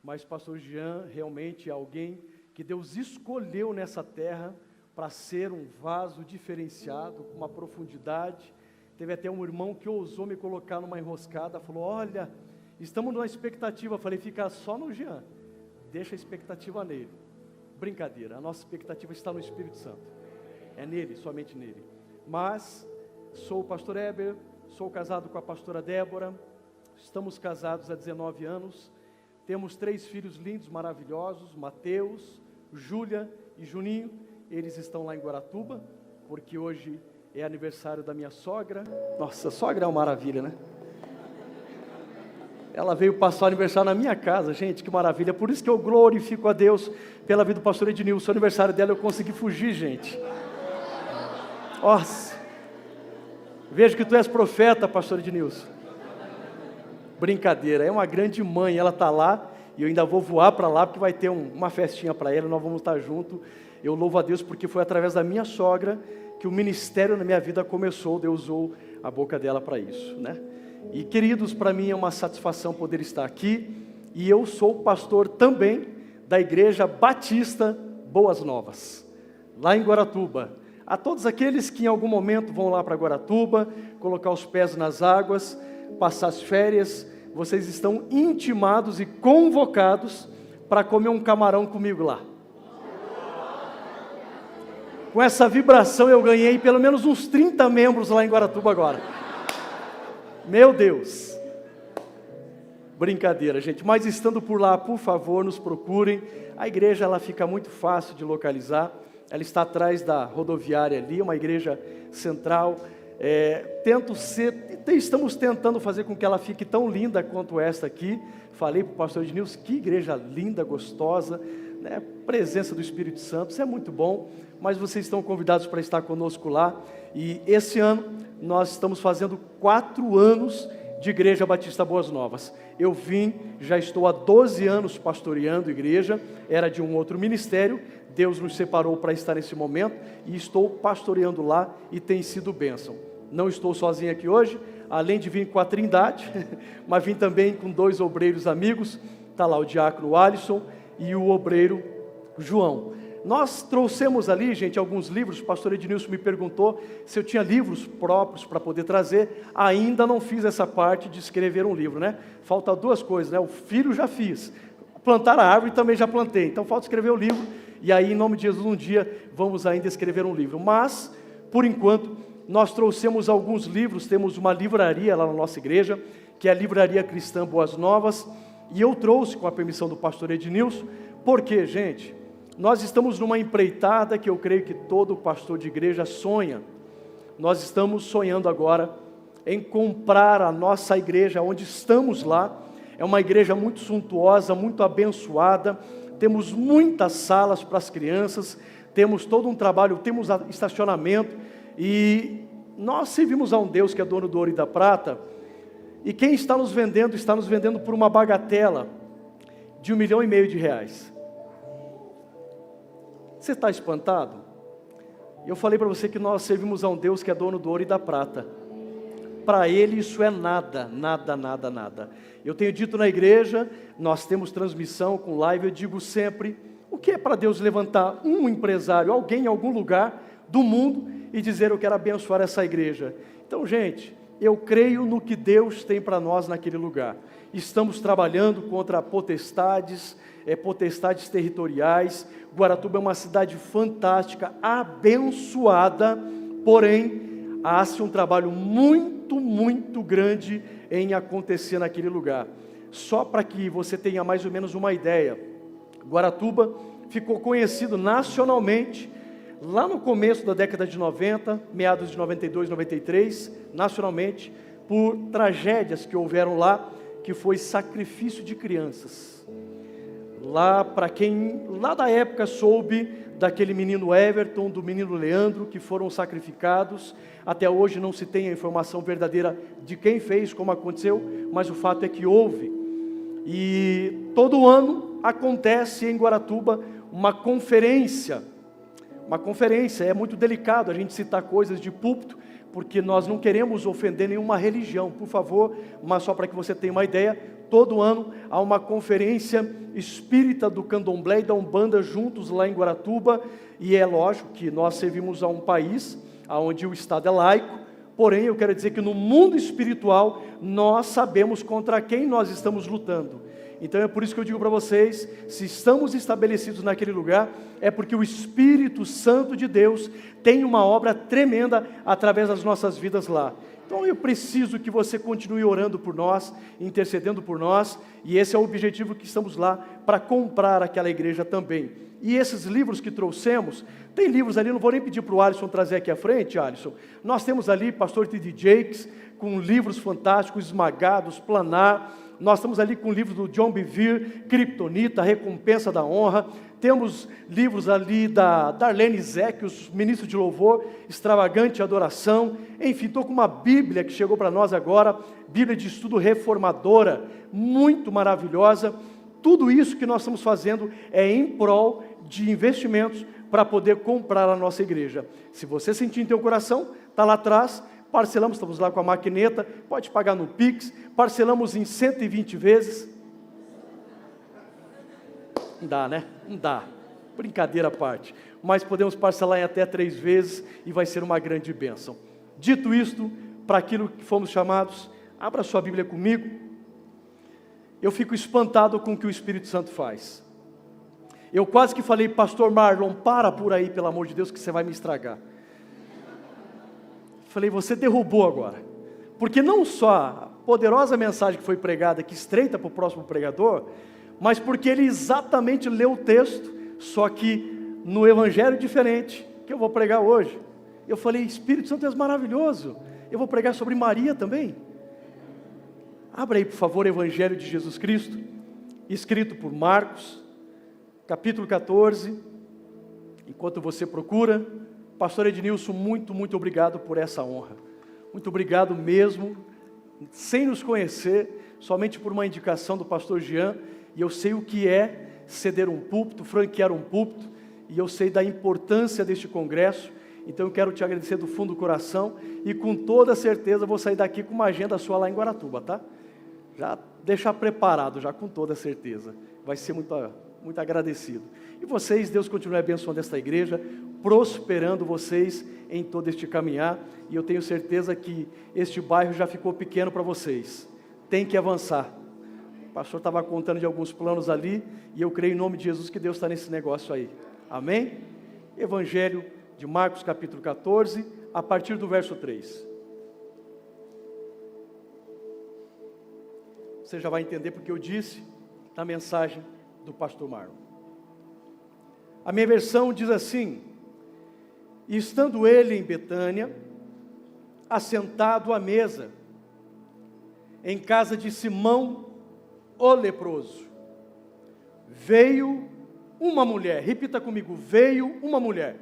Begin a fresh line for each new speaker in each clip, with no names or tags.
mas pastor Jean realmente é alguém que Deus escolheu nessa terra para ser um vaso diferenciado, com uma profundidade. Teve até um irmão que ousou me colocar numa enroscada, falou: olha, estamos numa expectativa. Eu falei: fica só no Jean, deixa a expectativa nele. Brincadeira, a nossa expectativa está no Espírito Santo, é nele, somente nele. Mas sou o pastor Heber, sou casado com a pastora Débora, estamos casados há 19 anos, temos 3 filhos lindos, maravilhosos, Mateus, Júlia e Juninho. Eles estão lá em Guaratuba, porque hoje é aniversário da minha sogra. Nossa, sogra é uma maravilha, né? Ela veio passar o aniversário na minha casa, gente, que maravilha. Por isso que eu glorifico a Deus pela vida do pastor Ednilson. O aniversário dela eu consegui fugir, gente. Nossa, vejo que tu és profeta, pastor Ednilson. Brincadeira, é uma grande mãe, ela está lá, e eu ainda vou voar para lá, porque vai ter uma festinha para ela, nós vamos estar juntos. Eu louvo a Deus, porque foi através da minha sogra que o ministério na minha vida começou. Deus usou a boca dela para isso, né? E queridos, para mim é uma satisfação poder estar aqui, e eu sou pastor também da Igreja Batista Boas Novas, lá em Guaratuba. A todos aqueles que em algum momento vão lá para Guaratuba, colocar os pés nas águas, passar as férias, vocês estão intimados e convocados para comer um camarão comigo lá. Com essa vibração eu ganhei pelo menos uns 30 membros lá em Guaratuba agora. Meu Deus. Brincadeira, gente. Mas estando por lá, por favor, nos procurem. A igreja ela fica muito fácil de localizar. Ela está atrás da rodoviária ali, uma igreja central. Estamos tentando fazer com que ela fique tão linda quanto esta aqui. Falei para o pastor Ednilson, que igreja linda, gostosa, né? Presença do Espírito Santo, isso é muito bom. Mas vocês estão convidados para estar conosco lá. E esse ano nós estamos fazendo 4 anos de Igreja Batista Boas Novas. Eu já estou há 12 anos pastoreando igreja, era de um outro ministério, Deus nos separou para estar nesse momento, e estou pastoreando lá, e tem sido bênção. Não estou sozinho aqui hoje, além de vir com a Trindade, mas vim também com 2 obreiros amigos, está lá o diácono Alisson e o obreiro João. Nós trouxemos ali, gente, alguns livros. O pastor Ednilson me perguntou se eu tinha livros próprios para poder trazer. Ainda não fiz essa parte de escrever um livro, né? Falta 2 coisas, né? O filho já fiz, plantar a árvore também já plantei, então falta escrever o livro. E aí, em nome de Jesus, um dia vamos ainda escrever um livro. Mas, por enquanto, nós trouxemos alguns livros. Temos uma livraria lá na nossa igreja, que é a Livraria Cristã Boas Novas. E eu trouxe com a permissão do pastor Ednilson, porque, gente, nós estamos numa empreitada que eu creio que todo pastor de igreja sonha. Nós estamos sonhando agora em comprar a nossa igreja, onde estamos lá. É uma igreja muito suntuosa, muito abençoada. Temos muitas salas para as crianças, temos todo um trabalho, temos estacionamento. E nós servimos a um Deus que é dono do ouro e da prata. E quem está nos vendendo por uma bagatela de R$1,5 milhão. Você está espantado? Eu falei para você que nós servimos a um Deus que é dono do ouro e da prata. Para Ele isso é nada, nada, nada, nada. Eu tenho dito na igreja, nós temos transmissão com live, eu digo sempre, o que é para Deus levantar um empresário, alguém em algum lugar do mundo e dizer: eu quero abençoar essa igreja? Então, gente, eu creio no que Deus tem para nós naquele lugar. Estamos trabalhando contra potestades territoriais. Guaratuba é uma cidade fantástica, abençoada, porém, há-se um trabalho muito, muito grande em acontecer naquele lugar. Só para que você tenha mais ou menos uma ideia, Guaratuba ficou conhecido nacionalmente, lá no começo da década de 90, meados de 92, 93, nacionalmente, por tragédias que houveram lá, que foi sacrifício de crianças. Lá, para quem lá da época soube daquele menino Everton, do menino Leandro, que foram sacrificados, até hoje não se tem a informação verdadeira de quem fez, como aconteceu, mas o fato é que houve. E todo ano acontece em Guaratuba uma conferência, é muito delicado a gente citar coisas de púlpito, porque nós não queremos ofender nenhuma religião, por favor, mas só para que você tenha uma ideia, todo ano há uma conferência espírita do Candomblé e da Umbanda juntos lá em Guaratuba, e é lógico que nós servimos a um país onde o Estado é laico, porém eu quero dizer que no mundo espiritual nós sabemos contra quem nós estamos lutando. Então é por isso que eu digo para vocês, se estamos estabelecidos naquele lugar, é porque o Espírito Santo de Deus tem uma obra tremenda através das nossas vidas lá. Então eu preciso que você continue orando por nós, intercedendo por nós, e esse é o objetivo que estamos lá, para comprar aquela igreja também. E esses livros que trouxemos, tem livros ali, não vou nem pedir para o Alisson trazer aqui à frente, Alisson. Nós temos ali pastor T.D. Jakes, com livros fantásticos, Esmagados, Planar. Nós estamos ali com livros do John Bevere, Kryptonita, Recompensa da Honra. Temos livros ali da Darlene Zéquios, ministro de louvor, Extravagante Adoração. Enfim, estou com uma Bíblia que chegou para nós agora, Bíblia de estudo reformadora, muito maravilhosa. Tudo isso que nós estamos fazendo é em prol de investimentos para poder comprar a nossa igreja. Se você sentir em teu coração, está lá atrás, parcelamos, estamos lá com a maquineta, pode pagar no Pix, parcelamos em 120 vezes. Não dá, né? Não dá. Brincadeira à parte. Mas podemos parcelar em até 3 vezes e vai ser uma grande bênção. Dito isto, para aquilo que fomos chamados, abra sua Bíblia comigo. Eu fico espantado com o que o Espírito Santo faz. Eu quase que falei, pastor Marlon, para por aí, pelo amor de Deus, que você vai me estragar. Falei, você derrubou agora. Porque não só a poderosa mensagem que foi pregada, que estreita para o próximo pregador, mas porque ele exatamente leu o texto, só que no evangelho diferente, que eu vou pregar hoje. Eu falei, Espírito Santo é maravilhoso, eu vou pregar sobre Maria também. Abra aí, por favor, o Evangelho de Jesus Cristo, escrito por Marcos, capítulo 14. Enquanto você procura, pastor Ednilson, muito obrigado por essa honra. Muito obrigado mesmo, sem nos conhecer, somente por uma indicação do pastor Jean, e eu sei o que é ceder um púlpito, franquear um púlpito, e eu sei da importância deste congresso. Então eu quero te agradecer do fundo do coração, e com toda certeza vou sair daqui com uma agenda sua lá em Guaratuba, tá? Já deixar preparado, já com toda certeza, vai ser muito agradecido. E vocês, Deus continue abençoando esta igreja, prosperando vocês em todo este caminhar, e eu tenho certeza que este bairro já ficou pequeno para vocês, tem que avançar. O pastor estava contando de alguns planos ali, e eu creio em nome de Jesus que Deus está nesse negócio aí, amém? Evangelho de Marcos capítulo 14, a partir do verso 3. Você já vai entender porque eu disse na mensagem do pastor Marlon. A minha versão diz assim: e estando ele em Betânia, assentado à mesa, em casa de Simão, o leproso, veio uma mulher, repita comigo, veio uma mulher,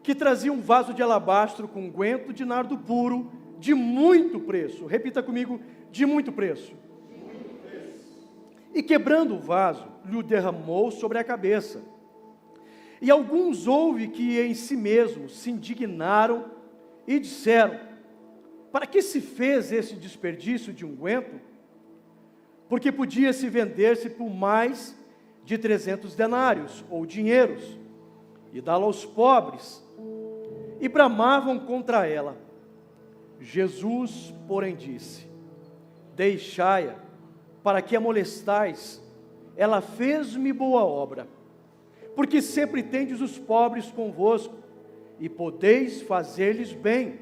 que trazia um vaso de alabastro com unguento de nardo puro, de muito preço, repita comigo, de muito preço. E quebrando o vaso, lhe derramou sobre a cabeça. E alguns houve que em si mesmos se indignaram e disseram: para que se fez esse desperdício de unguento? Porque podia se vender-se por mais de 300 denários, ou dinheiros, e dá-lo aos pobres. E bramavam contra ela. Jesus, porém, disse: deixai-a, para que a molestais, ela fez-me boa obra, porque sempre tendes os pobres convosco, e podeis fazer-lhes bem,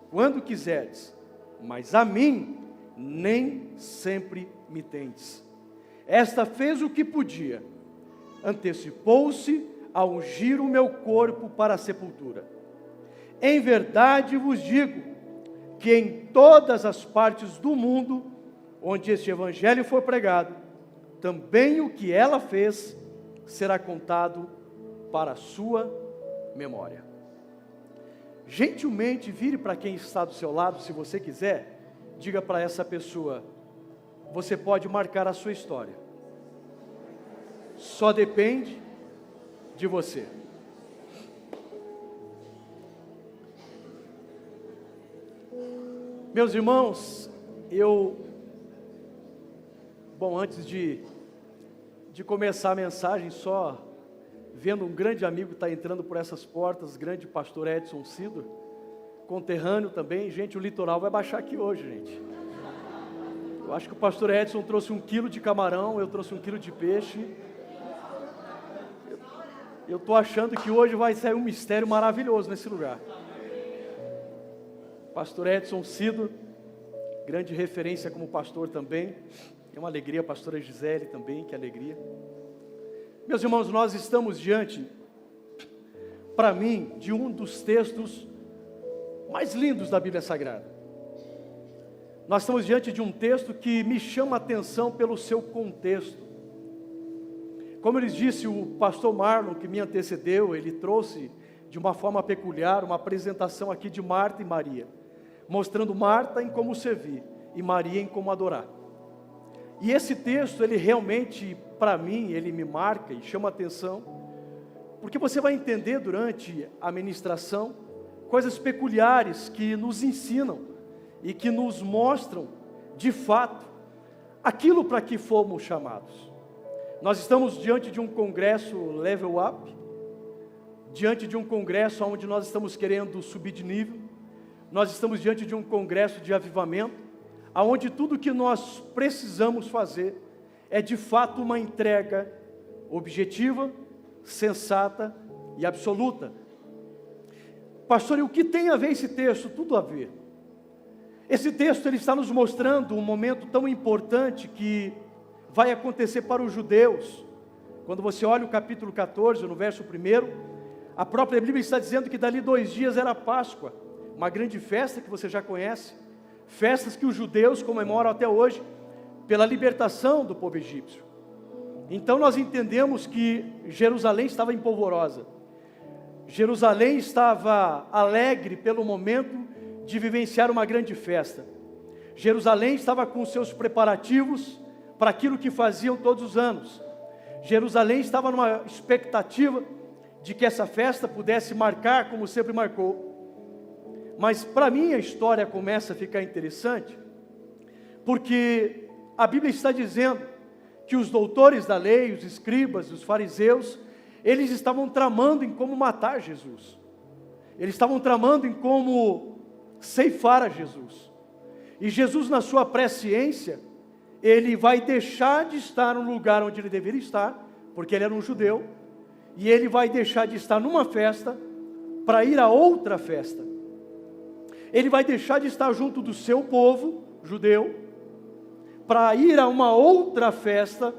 quando quiserdes, mas a mim, nem sempre me tendes. Esta fez o que podia, antecipou-se a ungir o meu corpo para a sepultura. Em verdade vos digo, que em todas as partes do mundo, onde este evangelho for pregado, também o que ela fez será contado para a sua memória. Gentilmente vire para quem está do seu lado, se você quiser, diga para essa pessoa: você pode marcar a sua história, só depende de você. Meus irmãos, eu Bom, antes de começar a mensagem, só vendo um grande amigo que está entrando por essas portas, grande pastor Edson Cido, conterrâneo também. Gente, o litoral vai baixar aqui hoje, gente. Eu acho que o pastor Edson trouxe 1 quilo de camarão, eu trouxe 1 quilo de peixe. Eu estou achando que hoje vai sair um mistério maravilhoso nesse lugar. Pastor Edson Cido, grande referência como pastor também. É uma alegria, a pastora Gisele também, que alegria. Meus irmãos, nós estamos diante, para mim, de um dos textos mais lindos da Bíblia Sagrada. Nós estamos diante de um texto que me chama a atenção pelo seu contexto. Como eu lhes disse, o pastor Marlon, que me antecedeu, ele trouxe de uma forma peculiar uma apresentação aqui de Marta e Maria, mostrando Marta em como servir e Maria em como adorar. E esse texto, ele realmente, para mim, ele me marca e chama a atenção, porque você vai entender durante a ministração coisas peculiares que nos ensinam e que nos mostram, de fato, aquilo para que fomos chamados. Nós estamos diante de um congresso level up, diante de um congresso onde nós estamos querendo subir de nível, nós estamos diante de um congresso de avivamento, aonde tudo que nós precisamos fazer é de fato uma entrega objetiva, sensata e absoluta. Pastor, e o que tem a ver esse texto? Tudo a ver. Esse texto ele está nos mostrando um momento tão importante que vai acontecer para os judeus. Quando você olha o capítulo 14, no verso 1, a própria Bíblia está dizendo que dali 2 dias era a Páscoa, uma grande festa que você já conhece, festas que os judeus comemoram até hoje, pela libertação do povo egípcio. Então nós entendemos que Jerusalém estava empolvorosa, Jerusalém estava alegre pelo momento de vivenciar uma grande festa, Jerusalém estava com seus preparativos para aquilo que faziam todos os anos, Jerusalém estava numa expectativa de que essa festa pudesse marcar como sempre marcou. Mas para mim a história começa a ficar interessante, porque a Bíblia está dizendo que os doutores da lei, os escribas, os fariseus, eles estavam tramando em como matar Jesus. Eles estavam tramando em como ceifar a Jesus. E Jesus, na sua presciência, ele vai deixar de estar no lugar onde ele deveria estar, porque ele era um judeu, e ele vai deixar de estar numa festa para ir a outra festa. Ele vai deixar de estar junto do seu povo judeu para ir a uma outra festa,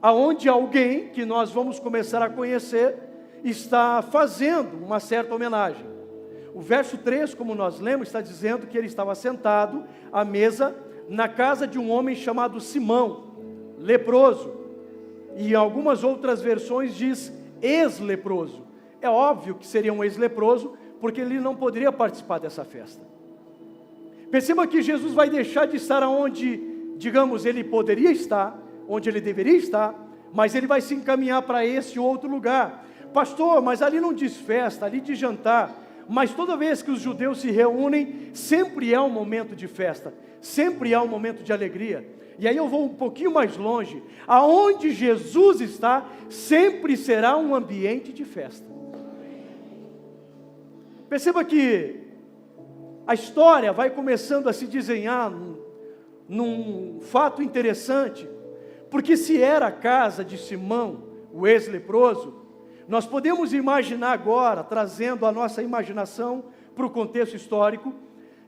aonde alguém que nós vamos começar a conhecer está fazendo uma certa homenagem. O verso 3, como nós lemos, está dizendo que ele estava sentado à mesa na casa de um homem chamado Simão, leproso. E em algumas outras versões diz ex-leproso. É óbvio que seria um ex-leproso, porque ele não poderia participar dessa festa. Perceba que Jesus vai deixar de estar onde, digamos, ele poderia estar, onde ele deveria estar, mas ele vai se encaminhar para esse outro lugar. Pastor, mas ali não diz festa, ali diz jantar. Mas toda vez que os judeus se reúnem, sempre é um momento de festa, sempre é um momento de alegria. E aí eu vou um pouquinho mais longe. Aonde Jesus está, sempre será um ambiente de festa. Perceba que a história vai começando a se desenhar num fato interessante, porque se era a casa de Simão, o ex-leproso, nós podemos imaginar agora, trazendo a nossa imaginação para o contexto histórico,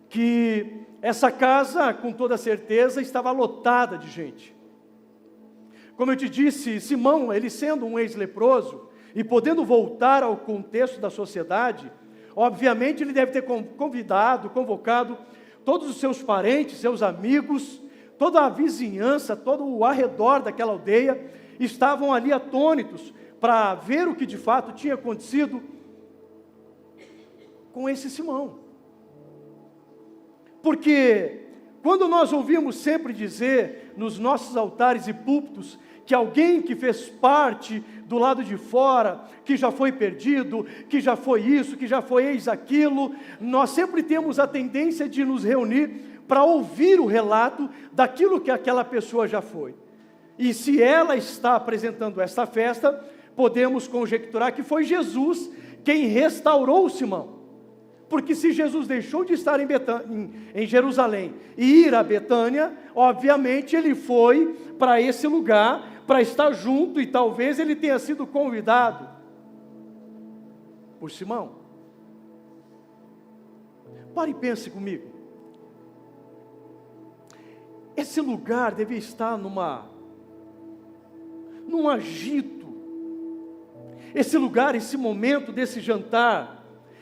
que essa casa, com toda certeza, estava lotada de gente. Como eu te disse, Simão, ele sendo um ex-leproso, e podendo voltar ao contexto da sociedade, obviamente ele deve ter convocado todos os seus parentes, seus amigos, toda a vizinhança, todo o arredor daquela aldeia, estavam ali atônitos para ver o que de fato tinha acontecido com esse Simão. Porque quando nós ouvimos sempre dizer nos nossos altares e púlpitos que alguém que fez parte do lado de fora, que já foi perdido, que já foi isso, que já foi eis aquilo, nós sempre temos a tendência de nos reunir para ouvir o relato daquilo que aquela pessoa já foi. E se ela está apresentando esta festa, podemos conjecturar que foi Jesus quem restaurou Simão. Porque se Jesus deixou de estar em Jerusalém e ir a Betânia, obviamente ele foi para esse lugar, para estar junto, e talvez ele tenha sido convidado por Simão. Pare e pense comigo. Esse lugar devia estar num agito. Esse lugar, esse momento desse jantar,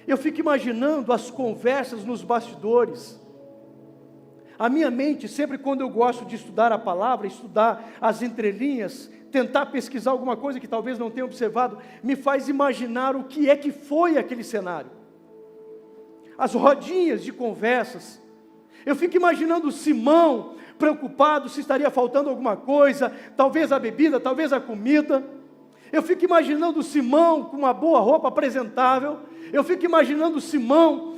eu fico imaginando as conversas nos bastidores. A minha mente, sempre quando eu gosto de estudar a palavra, estudar as entrelinhas, tentar pesquisar alguma coisa que talvez não tenha observado, me faz imaginar o que é que foi aquele cenário. As rodinhas de conversas. Eu fico imaginando Simão preocupado se estaria faltando alguma coisa, talvez a bebida, talvez a comida. Eu fico imaginando Simão com uma boa roupa apresentável. Eu fico imaginando Simão,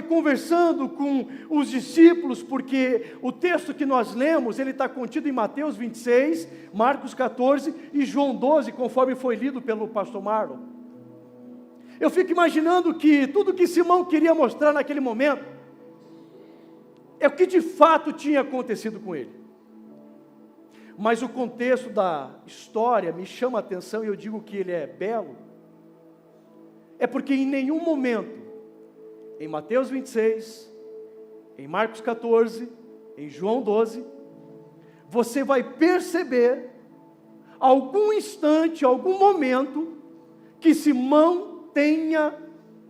conversando com os discípulos, porque o texto que nós lemos, ele está contido em Mateus 26, Marcos 14 e João 12, conforme foi lido pelo pastor Marlon. Eu fico imaginando que tudo que Simão queria mostrar naquele momento, é o que de fato tinha acontecido com ele. Mas o contexto da história me chama a atenção, e eu digo que ele é belo, é porque em nenhum momento, em Mateus 26, em Marcos 14, em João 12, você vai perceber algum instante, algum momento, que Simão tenha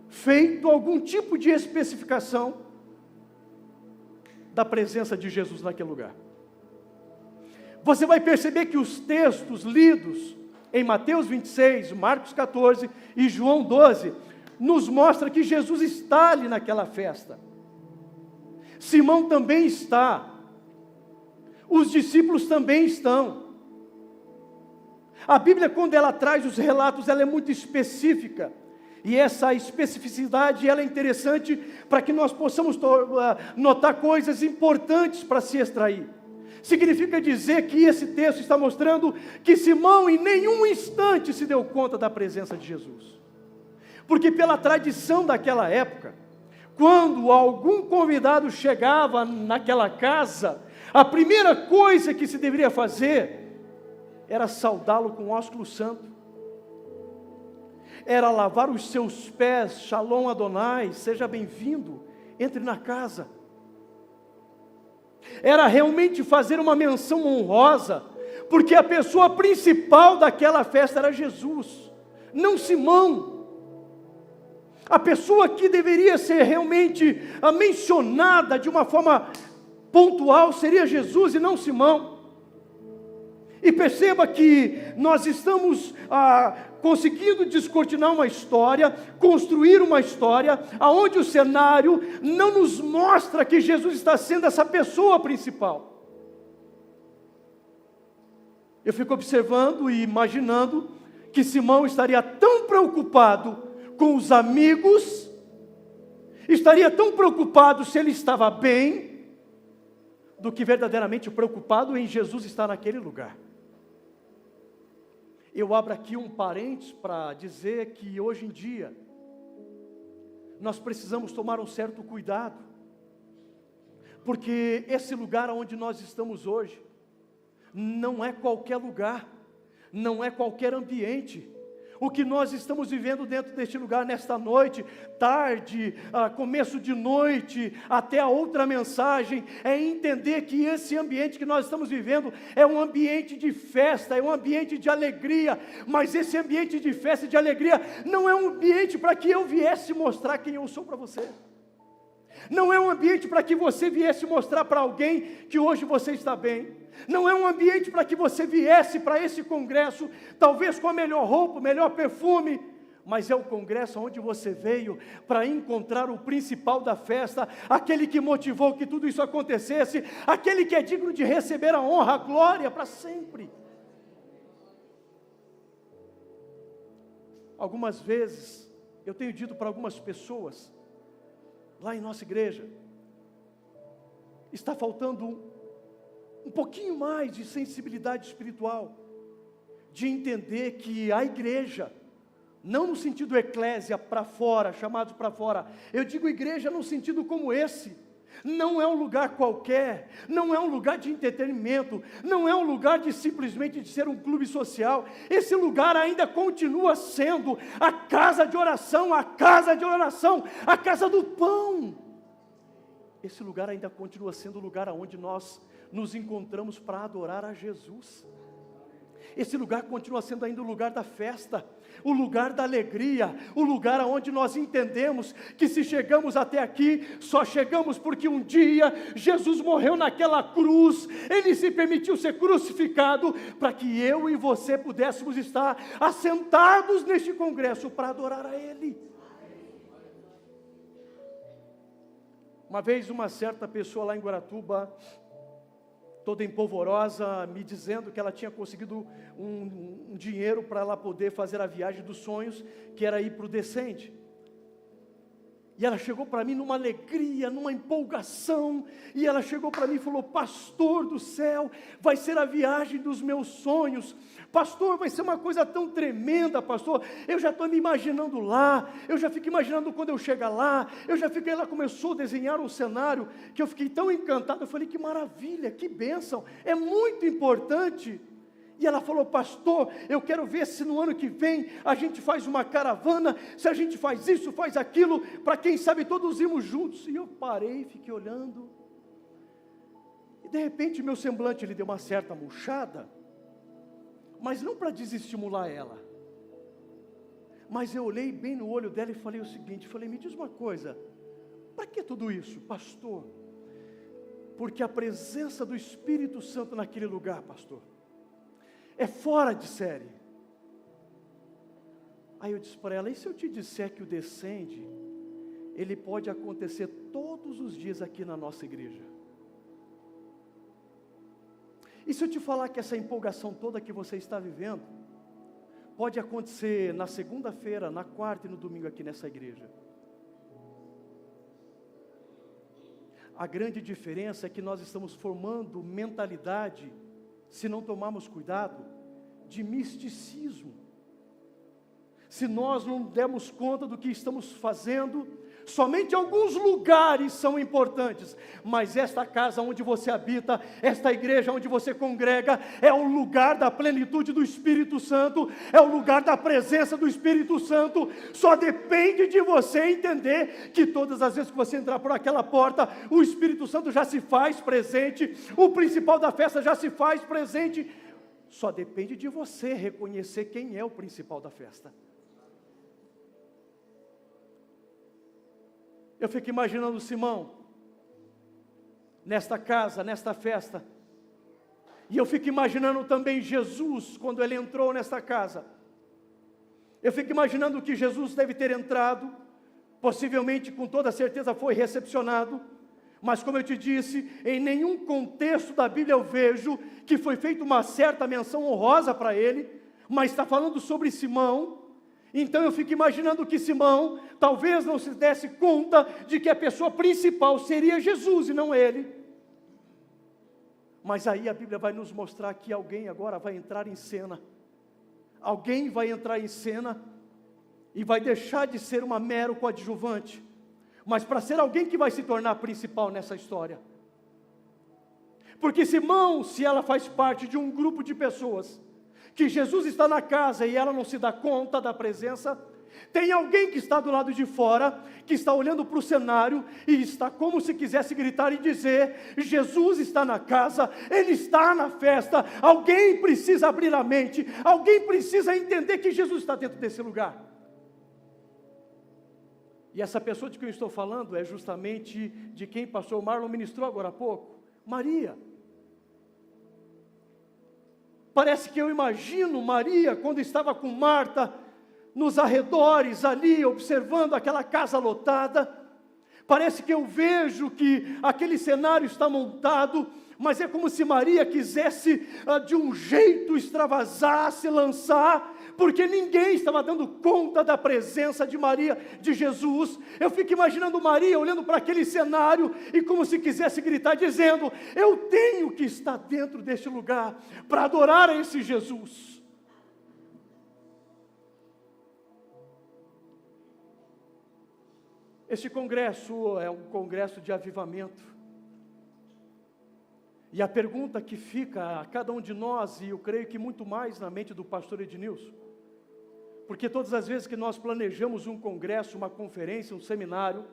feito algum tipo de especificação da presença de Jesus naquele lugar. Você vai perceber que os textos lidos em Mateus 26, Marcos 14 e João 12, nos mostra que Jesus está ali naquela festa. Simão também está. Os discípulos também estão. A Bíblia, quando ela traz os relatos, ela é muito específica. E essa especificidade, ela é interessante para que nós possamos notar coisas importantes para se extrair. Significa dizer que esse texto está mostrando que Simão em nenhum instante se deu conta da presença de Jesus. Porque pela tradição daquela época, quando algum convidado chegava naquela casa, a primeira coisa que se deveria fazer era saudá-lo com ósculo santo. Era lavar os seus pés, Shalom Adonai, seja bem-vindo, entre na casa. Era realmente fazer uma menção honrosa, porque a pessoa principal daquela festa era Jesus, não Simão. A pessoa que deveria ser realmente mencionada de uma forma pontual seria Jesus e não Simão. E perceba que nós estamos conseguindo descortinar uma história, construir uma história, aonde o cenário não nos mostra que Jesus está sendo essa pessoa principal. Eu fico observando e imaginando que Simão estaria tão preocupado com os amigos, estaria tão preocupado se ele estava bem, do que verdadeiramente preocupado em Jesus estar naquele lugar. Eu abro aqui um parênteses para dizer que hoje em dia, nós precisamos tomar um certo cuidado, porque esse lugar onde nós estamos hoje, não é qualquer lugar, não é qualquer ambiente. O que nós estamos vivendo dentro deste lugar nesta noite, tarde, começo de noite, até a outra mensagem, é entender que esse ambiente que nós estamos vivendo é um ambiente de festa, é um ambiente de alegria, mas esse ambiente de festa e de alegria não é um ambiente para que eu viesse mostrar quem eu sou para você. Não é um ambiente para que você viesse mostrar para alguém que hoje você está bem. Não é um ambiente para que você viesse para esse congresso, talvez com a melhor roupa, o melhor perfume, mas é o congresso onde você veio para encontrar o principal da festa, aquele que motivou que tudo isso acontecesse, aquele que é digno de receber a honra, a glória para sempre. Algumas vezes, eu tenho dito para algumas pessoas, lá em nossa igreja, está faltando um pouquinho mais de sensibilidade espiritual, de entender que a igreja, não no sentido eclésia, para fora, chamados para fora, eu digo igreja num sentido como esse, não é um lugar qualquer, não é um lugar de entretenimento, não é um lugar de simplesmente de ser um clube social. Esse lugar ainda continua sendo a casa de oração, a casa de oração, a casa do pão. Esse lugar ainda continua sendo o lugar onde nós nos encontramos para adorar a Jesus. Esse lugar continua sendo ainda o lugar da festa, o lugar da alegria, o lugar onde nós entendemos que se chegamos até aqui, só chegamos porque um dia Jesus morreu naquela cruz, Ele se permitiu ser crucificado, para que eu e você pudéssemos estar assentados neste congresso para adorar a Ele. Uma vez uma certa pessoa lá em Guaratuba, toda empolvorosa, me dizendo que ela tinha conseguido um dinheiro para ela poder fazer a viagem dos sonhos, que era ir para o Descende. E ela chegou para mim numa alegria, numa empolgação, e ela chegou para mim e falou: pastor do céu, vai ser a viagem dos meus sonhos, pastor, vai ser uma coisa tão tremenda, pastor, eu já estou me imaginando lá, eu já fico imaginando quando eu chegar lá, ela começou a desenhar um cenário, que eu fiquei tão encantado, eu falei: que maravilha, que bênção, é muito importante. E ela falou: pastor, eu quero ver se no ano que vem a gente faz uma caravana, se a gente faz isso, faz aquilo, para quem sabe todos irmos juntos. E eu parei, fiquei olhando, e de repente meu semblante, ele deu uma certa murchada, mas não para desestimular ela, mas eu olhei bem no olho dela e falei o seguinte, me diz uma coisa, para que tudo isso, pastor? Porque a presença do Espírito Santo naquele lugar, pastor, é fora de série. Aí eu disse para ela: e se eu te disser que o Descende, ele pode acontecer todos os dias aqui na nossa igreja? E se eu te falar que essa empolgação toda que você está vivendo, pode acontecer na segunda-feira, na quarta e no domingo aqui nessa igreja? A grande diferença é que nós estamos formando mentalidade, se não tomarmos cuidado, de misticismo. Se nós não dermos conta do que estamos fazendo, somente alguns lugares são importantes, mas esta casa onde você habita, esta igreja onde você congrega, é o lugar da plenitude do Espírito Santo, é o lugar da presença do Espírito Santo. Só depende de você entender que todas as vezes que você entrar por aquela porta, o Espírito Santo já se faz presente, o principal da festa já se faz presente. Só depende de você reconhecer quem é o principal da festa. Eu fico imaginando Simão, nesta casa, nesta festa, e eu fico imaginando também Jesus, quando ele entrou nesta casa. Eu fico imaginando que Jesus deve ter entrado, possivelmente, com toda certeza foi recepcionado, mas como eu te disse, em nenhum contexto da Bíblia eu vejo que foi feita uma certa menção honrosa para ele, mas está falando sobre Simão. Então eu fico imaginando que Simão talvez não se desse conta de que a pessoa principal seria Jesus e não ele. Mas aí a Bíblia vai nos mostrar que alguém agora vai entrar em cena. Alguém vai entrar em cena e vai deixar de ser uma mero coadjuvante, mas para ser alguém que vai se tornar principal nessa história. Porque Simão, se ela faz parte de um grupo de pessoas, que Jesus está na casa e ela não se dá conta da presença, tem alguém que está do lado de fora, que está olhando para o cenário e está como se quisesse gritar e dizer: Jesus está na casa, Ele está na festa. Alguém precisa abrir a mente, alguém precisa entender que Jesus está dentro desse lugar. E essa pessoa de quem eu estou falando é justamente de quem o pastor Marlon ministrou agora há pouco, Maria. Parece que eu imagino Maria quando estava com Marta, nos arredores ali, observando aquela casa lotada. Parece que eu vejo que aquele cenário está montado, mas é como se Maria quisesse de um jeito extravasar, se lançar, porque ninguém estava dando conta da presença de Maria, de Jesus. Eu fico imaginando Maria olhando para aquele cenário e como se quisesse gritar, dizendo: eu tenho que estar dentro deste lugar para adorar a esse Jesus. Este congresso é um congresso de avivamento. E a pergunta que fica a cada um de nós, e eu creio que muito mais na mente do pastor Ednilson, porque todas as vezes que nós planejamos um congresso, uma conferência, um seminário,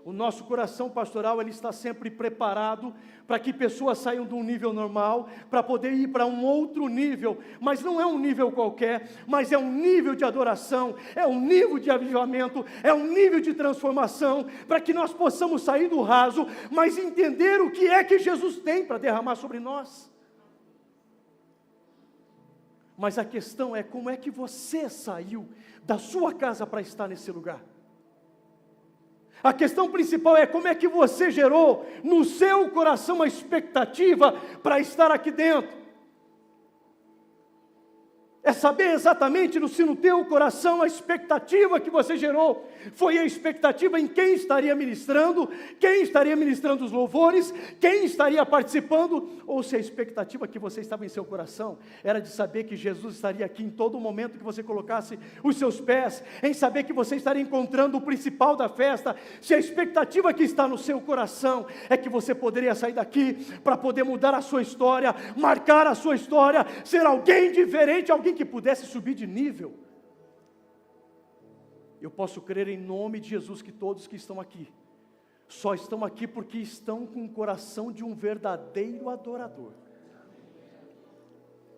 o nosso coração pastoral ele está sempre preparado para que pessoas saiam de um nível normal, para poder ir para um outro nível, mas não é um nível qualquer, mas é um nível de adoração, é um nível de avivamento, é um nível de transformação, para que nós possamos sair do raso, mas entender o que é que Jesus tem para derramar sobre nós. Mas a questão é como é que você saiu da sua casa para estar nesse lugar. A questão principal é como é que você gerou no seu coração uma expectativa para estar aqui dentro. É saber exatamente se no teu coração a expectativa que você gerou foi a expectativa em quem estaria ministrando os louvores, quem estaria participando, ou se a expectativa que você estava em seu coração era de saber que Jesus estaria aqui em todo momento que você colocasse os seus pés, em saber que você estaria encontrando o principal da festa. Se a expectativa que está no seu coração é que você poderia sair daqui para poder mudar a sua história, marcar a sua história, ser alguém diferente, alguém que pudesse subir de nível, eu posso crer em nome de Jesus que todos que estão aqui, só estão aqui porque estão com o coração de um verdadeiro adorador.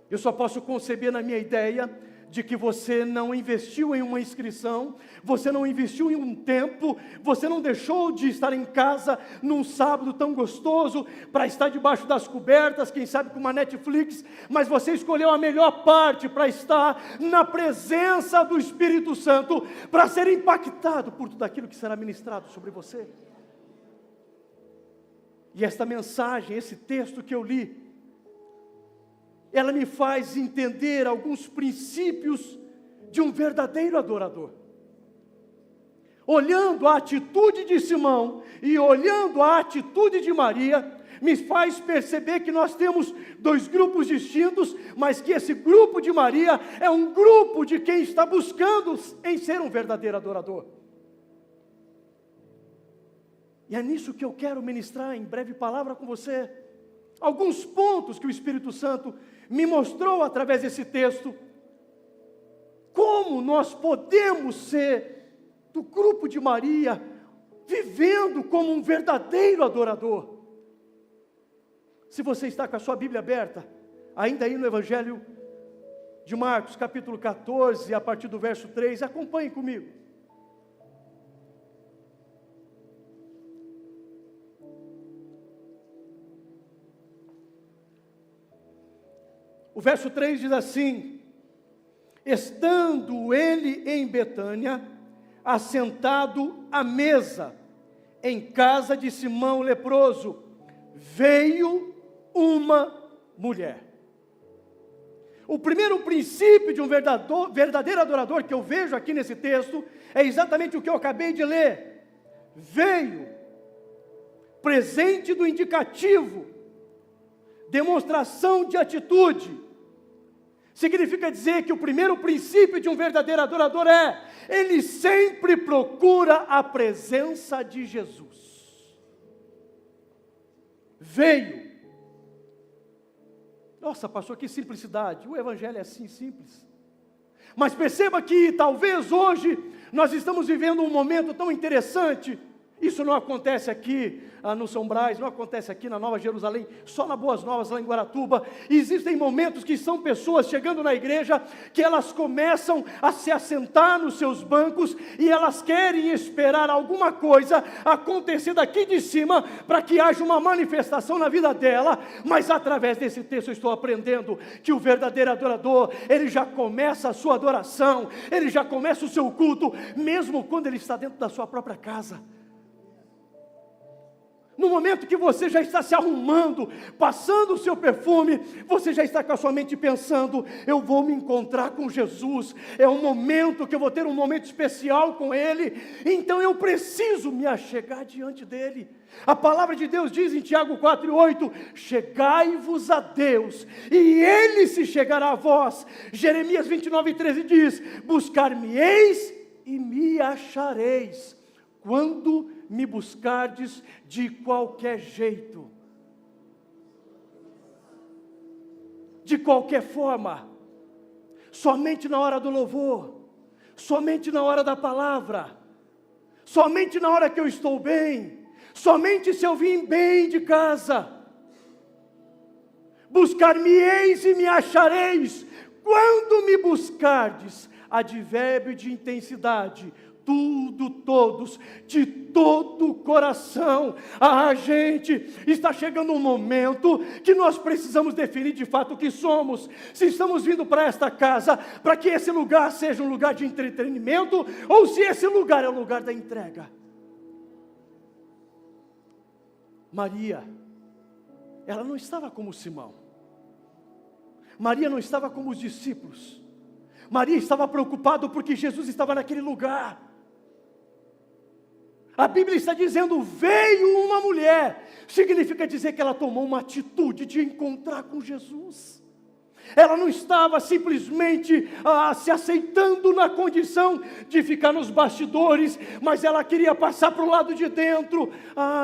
Eu só posso conceber na minha ideia de que você não investiu em uma inscrição, você não investiu em um tempo, você não deixou de estar em casa num sábado tão gostoso, para estar debaixo das cobertas, quem sabe com uma Netflix, mas você escolheu a melhor parte para estar na presença do Espírito Santo, para ser impactado por tudo aquilo que será ministrado sobre você. E esta mensagem, esse texto que eu li, ela me faz entender alguns princípios de um verdadeiro adorador. Olhando a atitude de Simão e olhando a atitude de Maria, me faz perceber que nós temos dois grupos distintos, mas que esse grupo de Maria é um grupo de quem está buscando em ser um verdadeiro adorador. E é nisso que eu quero ministrar em breve palavra com você. Alguns pontos que o Espírito Santo me mostrou através desse texto, como nós podemos ser do grupo de Maria, vivendo como um verdadeiro adorador. Se você está com a sua Bíblia aberta, ainda aí no Evangelho de Marcos, capítulo 14, a partir do verso 3, acompanhe comigo. O verso 3 diz assim: estando ele em Betânia, assentado à mesa, em casa de Simão leproso, veio uma mulher. O primeiro princípio de um verdadeiro adorador que eu vejo aqui nesse texto, é exatamente o que eu acabei de ler. Veio, presente do indicativo, demonstração de atitude. Significa dizer que o primeiro princípio de um verdadeiro adorador ele sempre procura a presença de Jesus. Veio. Nossa, pastor, que simplicidade. O Evangelho é assim simples. Mas perceba que talvez hoje nós estamos vivendo um momento tão interessante. Isso não acontece aqui no São Brás, não acontece aqui na Nova Jerusalém, só na Boas Novas, lá em Guaratuba. Existem momentos que são pessoas chegando na igreja, que elas começam a se assentar nos seus bancos, e elas querem esperar alguma coisa acontecer daqui de cima, para que haja uma manifestação na vida dela. Mas através desse texto eu estou aprendendo que o verdadeiro adorador, ele já começa a sua adoração, ele já começa o seu culto, mesmo quando ele está dentro da sua própria casa. No momento que você já está se arrumando, passando o seu perfume, você já está com a sua mente pensando: eu vou me encontrar com Jesus, é um momento que eu vou ter um momento especial com Ele, então eu preciso me achegar diante dEle. A palavra de Deus diz em Tiago 4:8: chegai-vos a Deus, e Ele se chegará a vós. Jeremias 29:13 diz: buscar-me-eis e me achareis, quando me buscardes de qualquer jeito, de qualquer forma, somente na hora do louvor, somente na hora da palavra, somente na hora que eu estou bem, somente se eu vim bem de casa. Buscar-me-eis e me achareis, quando me buscardes. Advérbio de intensidade, tudo, todos, de todo o coração. Gente, está chegando um momento que nós precisamos definir de fato o que somos. Se estamos vindo para esta casa, para que esse lugar seja um lugar de entretenimento, ou se esse lugar é o lugar da entrega. Maria, ela não estava como Simão. Maria não estava como os discípulos. Maria estava preocupada porque Jesus estava naquele lugar. A Bíblia está dizendo: veio uma mulher. Significa dizer que ela tomou uma atitude de encontrar com Jesus. Ela não estava simplesmente se aceitando na condição de ficar nos bastidores, mas ela queria passar para o lado de dentro.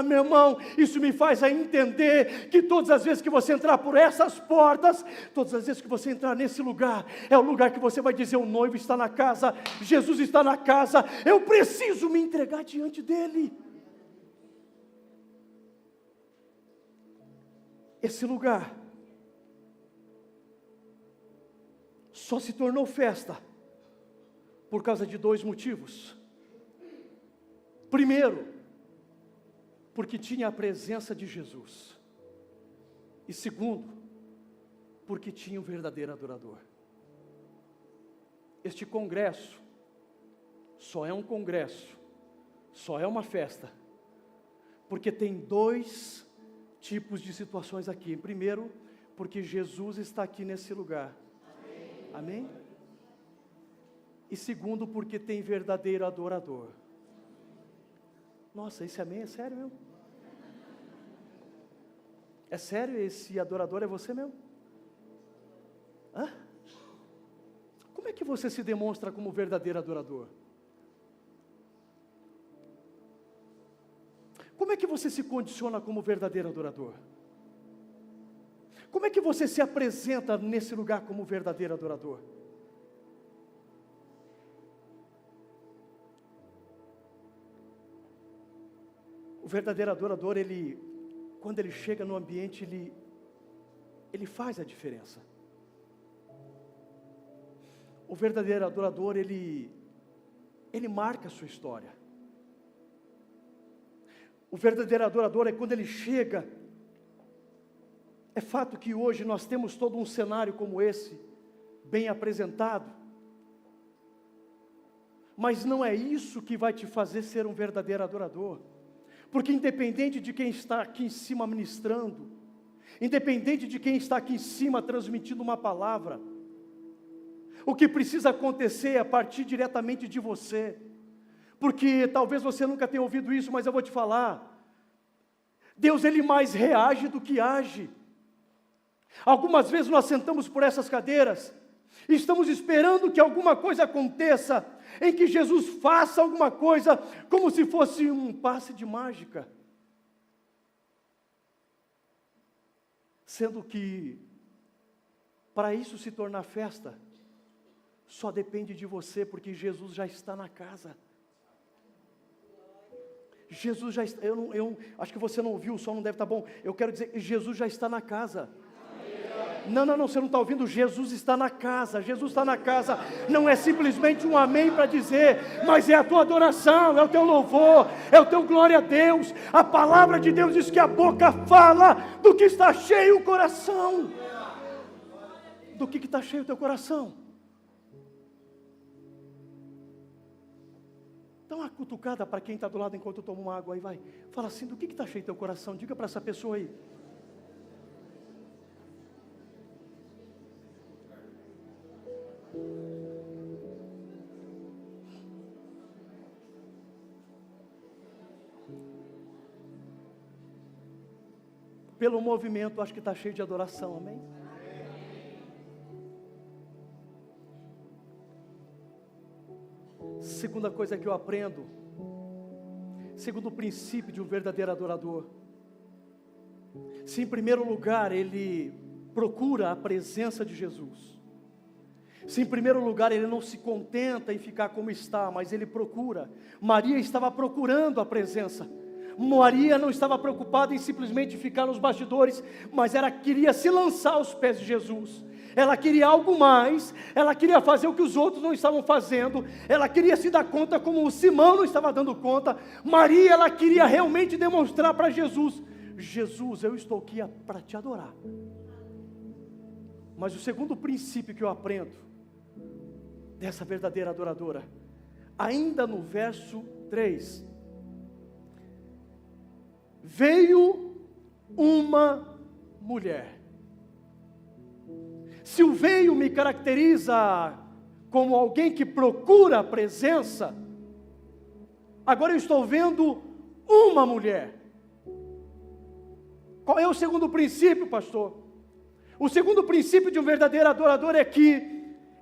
Meu irmão, isso me faz entender que todas as vezes que você entrar por essas portas, todas as vezes que você entrar nesse lugar, é o lugar que você vai dizer: o noivo está na casa, Jesus está na casa, eu preciso me entregar diante dele. Esse lugar só se tornou festa por causa de dois motivos. Primeiro, porque tinha a presença de Jesus. E segundo, porque tinha um verdadeiro adorador. Este congresso só é um congresso, só é uma festa, porque tem dois tipos de situações aqui. Primeiro, porque Jesus está aqui nesse lugar. Amém? E segundo, porque tem verdadeiro adorador. Nossa, esse amém é sério mesmo? É sério? Esse adorador é você mesmo? Como é que você se demonstra como verdadeiro adorador? Como é que você se condiciona como verdadeiro adorador? Como é que você se apresenta nesse lugar como verdadeiro adorador? O verdadeiro adorador, quando ele chega no ambiente, ele faz a diferença. O verdadeiro adorador, ele marca a sua história. O verdadeiro adorador é quando ele chega. É fato que hoje nós temos todo um cenário como esse, bem apresentado, mas não é isso que vai te fazer ser um verdadeiro adorador, porque independente de quem está aqui em cima ministrando, independente de quem está aqui em cima transmitindo uma palavra, o que precisa acontecer é partir diretamente de você, porque talvez você nunca tenha ouvido isso, mas eu vou te falar, Deus ele mais reage do que age. Algumas vezes nós sentamos por essas cadeiras e estamos esperando que alguma coisa aconteça, em que Jesus faça alguma coisa, como se fosse um passe de mágica. Sendo que, para isso se tornar festa, só depende de você, porque Jesus já está na casa. Jesus já está, eu acho que você não ouviu, o som não deve estar bom. Eu quero dizer que Jesus já está na casa. Não, você não está ouvindo. Jesus está na casa, Jesus está na casa. Não é simplesmente um amém para dizer, mas é a tua adoração, é o teu louvor, é o teu glória a Deus. A palavra de Deus diz que a boca fala do que está cheio o coração. Do que está cheio o teu coração? Dá uma cutucada para quem está do lado enquanto eu tomo uma água aí, vai. Fala assim, do que está cheio teu coração? Diga para essa pessoa aí. Pelo movimento, acho que está cheio de adoração, amém? Segunda coisa que eu aprendo, segundo o princípio de um verdadeiro adorador, se em primeiro lugar ele procura a presença de Jesus, se em primeiro lugar ele não se contenta em ficar como está, mas ele procura. Maria estava procurando a presença. Maria não estava preocupada em simplesmente ficar nos bastidores, mas ela queria se lançar aos pés de Jesus. Ela queria algo mais, ela queria fazer o que os outros não estavam fazendo, ela queria se dar conta como o Simão não estava dando conta. Maria, ela queria realmente demonstrar para Jesus: Jesus, eu estou aqui para te adorar. Mas o segundo princípio que eu aprendo dessa verdadeira adoradora, ainda no verso 3, veio uma mulher. Se o veio me caracteriza como alguém que procura a presença, agora eu estou vendo uma mulher. Qual é o segundo princípio, pastor? O segundo princípio de um verdadeiro adorador é que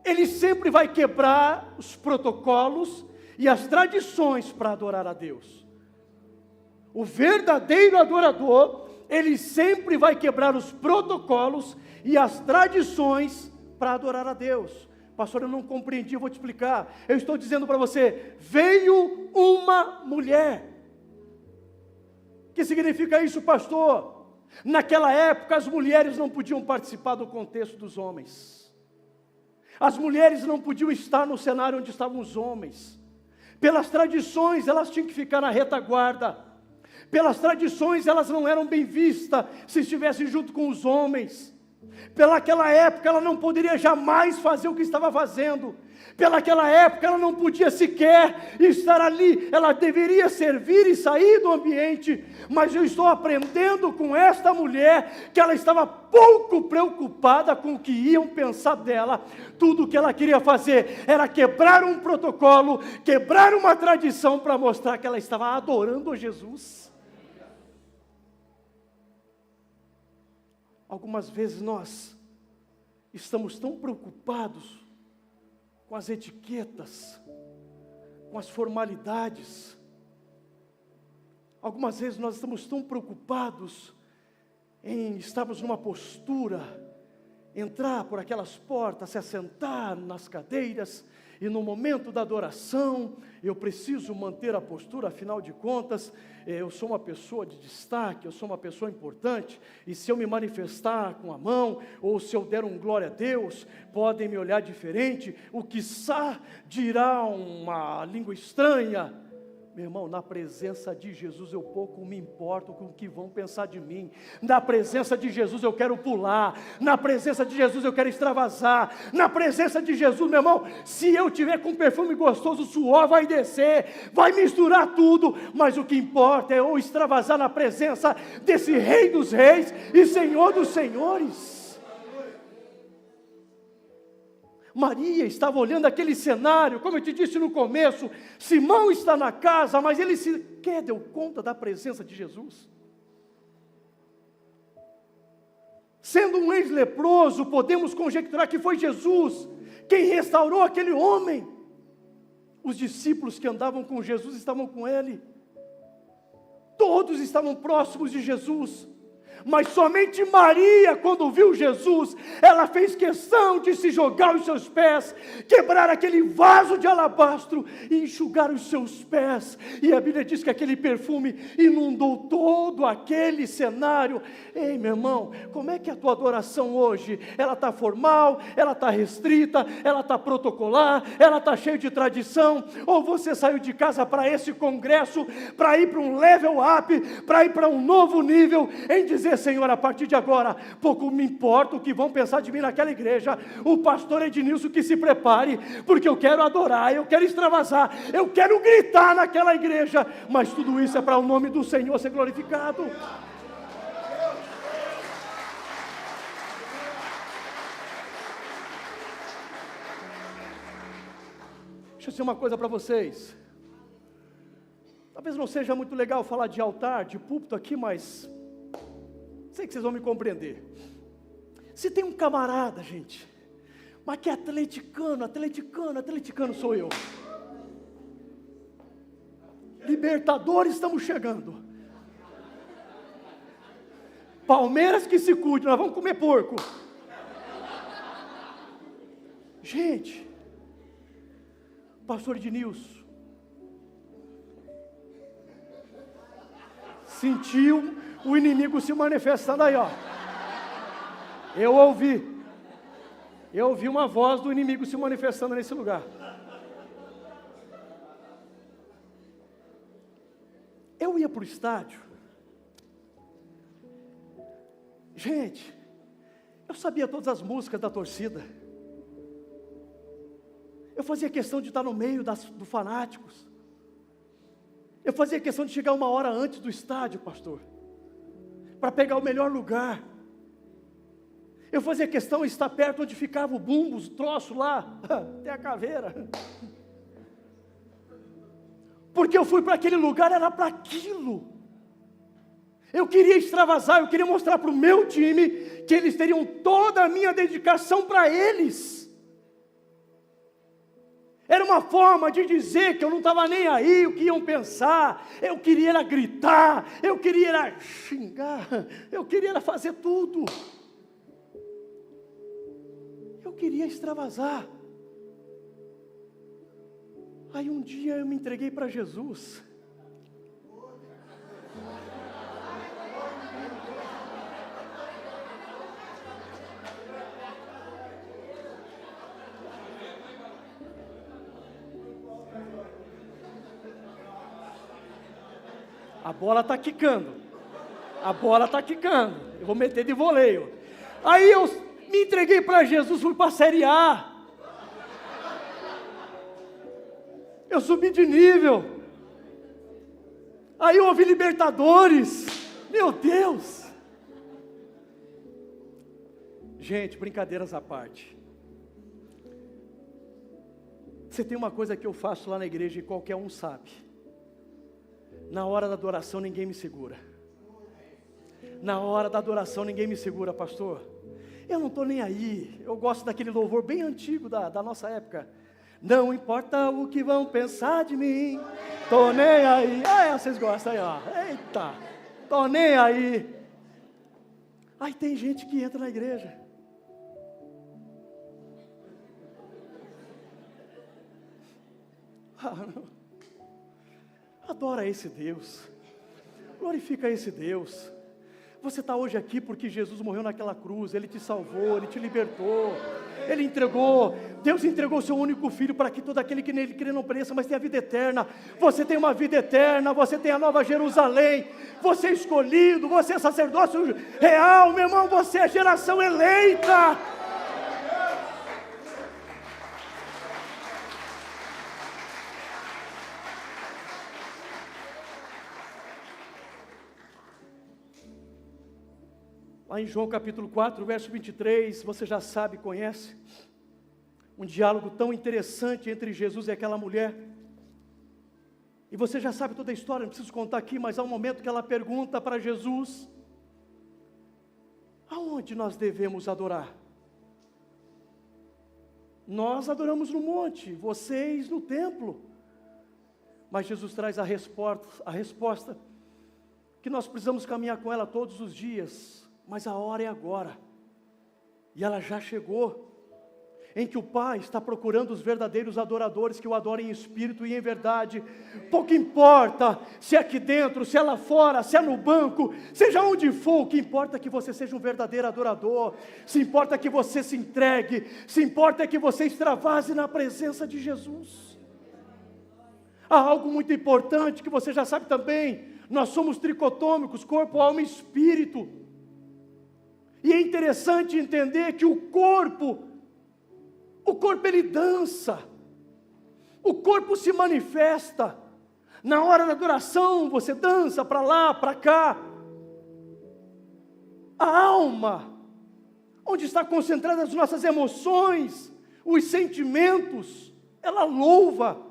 ele sempre vai quebrar os protocolos e as tradições para adorar a Deus. O verdadeiro adorador, ele sempre vai quebrar os protocolos e as tradições para adorar a Deus. Pastor, eu não compreendi, eu vou te explicar. Eu estou dizendo para você, veio uma mulher. O que significa isso, pastor? Naquela época as mulheres não podiam participar do contexto dos homens. As mulheres não podiam estar no cenário onde estavam os homens. Pelas tradições elas tinham que ficar na retaguarda. Pelas tradições elas não eram bem vistas se estivessem junto com os homens. Pelaquela época ela não poderia jamais fazer o que estava fazendo. Pelaquela época ela não podia sequer estar ali. Ela deveria servir e sair do ambiente. Mas eu estou aprendendo com esta mulher que ela estava pouco preocupada com o que iam pensar dela. Tudo o que ela queria fazer era quebrar um protocolo, quebrar uma tradição para mostrar que ela estava adorando a Jesus. Algumas vezes nós estamos tão preocupados com as etiquetas, com as formalidades. Algumas vezes nós estamos tão preocupados em estarmos numa postura, entrar por aquelas portas, se assentar nas cadeiras, e no momento da adoração, eu preciso manter a postura, afinal de contas, eu sou uma pessoa de destaque, eu sou uma pessoa importante, e se eu me manifestar com a mão, ou se eu der um glória a Deus, podem me olhar diferente, o quiçá dirá uma língua estranha. Meu irmão, na presença de Jesus eu pouco me importo com o que vão pensar de mim. Na presença de Jesus eu quero pular. Na presença de Jesus eu quero extravasar. Na presença de Jesus, meu irmão, se eu tiver com perfume gostoso, o suor vai descer, vai misturar tudo, mas o que importa é eu extravasar na presença desse Rei dos Reis e Senhor dos Senhores. Maria estava olhando aquele cenário, como eu te disse no começo, Simão está na casa, mas ele sequer deu conta da presença de Jesus. Sendo um ex-leproso, podemos conjecturar que foi Jesus quem restaurou aquele homem. Os discípulos que andavam com Jesus estavam com ele, todos estavam próximos de Jesus. Mas somente Maria, quando viu Jesus, ela fez questão de se jogar aos seus pés, quebrar aquele vaso de alabastro e enxugar os seus pés. E a Bíblia diz que aquele perfume inundou todo aquele cenário. Ei, meu irmão, como é que a tua adoração hoje? Ela está formal, ela está restrita, ela está protocolar, ela está cheia de tradição? Ou você saiu de casa para esse congresso, para ir para um level up, para ir para um novo nível, em dizer dizer, Senhor, a partir de agora, pouco me importa o que vão pensar de mim naquela igreja. O pastor Ednilson que se prepare, porque eu quero adorar, eu quero extravasar, eu quero gritar naquela igreja, mas tudo isso é para o nome do Senhor ser glorificado. Deixa eu dizer uma coisa para vocês. Talvez não seja muito legal falar de altar, de púlpito aqui, mas sei que vocês vão me compreender. Se tem um camarada, gente, mas que é atleticano sou eu. Libertadores estamos chegando. Palmeiras que se cuide, nós vamos comer porco. Gente, pastor Ednilson, sentiu o inimigo se manifestando aí, ó. Eu ouvi uma voz do inimigo se manifestando nesse lugar. Eu ia para o estádio. Gente, eu sabia todas as músicas da torcida. Eu fazia questão de estar no meio dos fanáticos. Eu fazia questão de chegar 1 hora antes do estádio, pastor, para pegar o melhor lugar. Eu fazia questão de estar perto onde ficava o bumbo, os troços lá, até a caveira. Porque eu fui para aquele lugar, era para aquilo. Eu queria extravasar, eu queria mostrar para o meu time que eles teriam toda a minha dedicação para eles. Era uma forma de dizer que eu não estava nem aí o que iam pensar. Eu queria era gritar, eu queria era xingar, eu queria era fazer tudo. Eu queria extravasar. Aí um dia eu me entreguei para Jesus. A bola está quicando. Eu vou meter de voleio. Aí eu me entreguei para Jesus, fui para a Série A. Eu subi de nível. Aí eu ouvi Libertadores. Meu Deus. Gente, brincadeiras à parte. Você tem uma coisa que eu faço lá na igreja e qualquer um sabe. Na hora da adoração ninguém me segura. Na hora da adoração ninguém me segura, pastor. Eu não estou nem aí. Eu gosto daquele louvor bem antigo da nossa época. Não importa o que vão pensar de mim. Estou nem aí. Ah, vocês gostam aí, ó. Eita. Estou nem aí. Aí tem gente que entra na igreja. Adora esse Deus, glorifica esse Deus. Você está hoje aqui porque Jesus morreu naquela cruz, Ele te salvou, Ele te libertou, Ele entregou, Deus entregou o seu único Filho para que todo aquele que nele crê não pereça, mas tenha vida eterna. Você tem uma vida eterna, você tem a nova Jerusalém, você é escolhido, você é sacerdócio real, meu irmão, você é geração eleita. Lá em João capítulo 4, verso 23, você já sabe, conhece, um diálogo tão interessante entre Jesus e aquela mulher. E você já sabe toda a história, não preciso contar aqui, mas há um momento que ela pergunta para Jesus: aonde nós devemos adorar? Nós adoramos no monte, vocês no templo. Mas Jesus traz a resposta que nós precisamos caminhar com ela todos os dias. Mas a hora é agora, e ela já chegou, em que o Pai está procurando os verdadeiros adoradores que o adorem em espírito e em verdade. Pouco importa se é aqui dentro, se é lá fora, se é no banco, seja onde for, o que importa é que você seja um verdadeiro adorador, se importa que você se entregue, se importa é que você extravase na presença de Jesus. Há algo muito importante que você já sabe também: nós somos tricotômicos, corpo, alma e espírito. E é interessante entender que o corpo ele dança, o corpo se manifesta. Na hora da adoração você dança para lá, para cá. A alma, onde está concentradas as nossas emoções, os sentimentos, ela louva.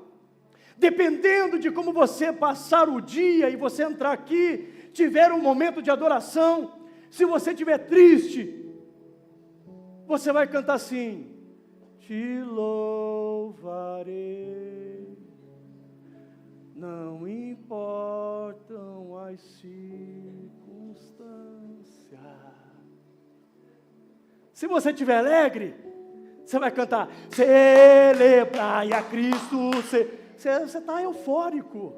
Dependendo de como você passar o dia e você entrar aqui, tiver um momento de adoração, se você estiver triste, você vai cantar assim: te louvarei, não importam as circunstâncias. Se você estiver alegre, você vai cantar: celebrai a Cristo. Você está eufórico.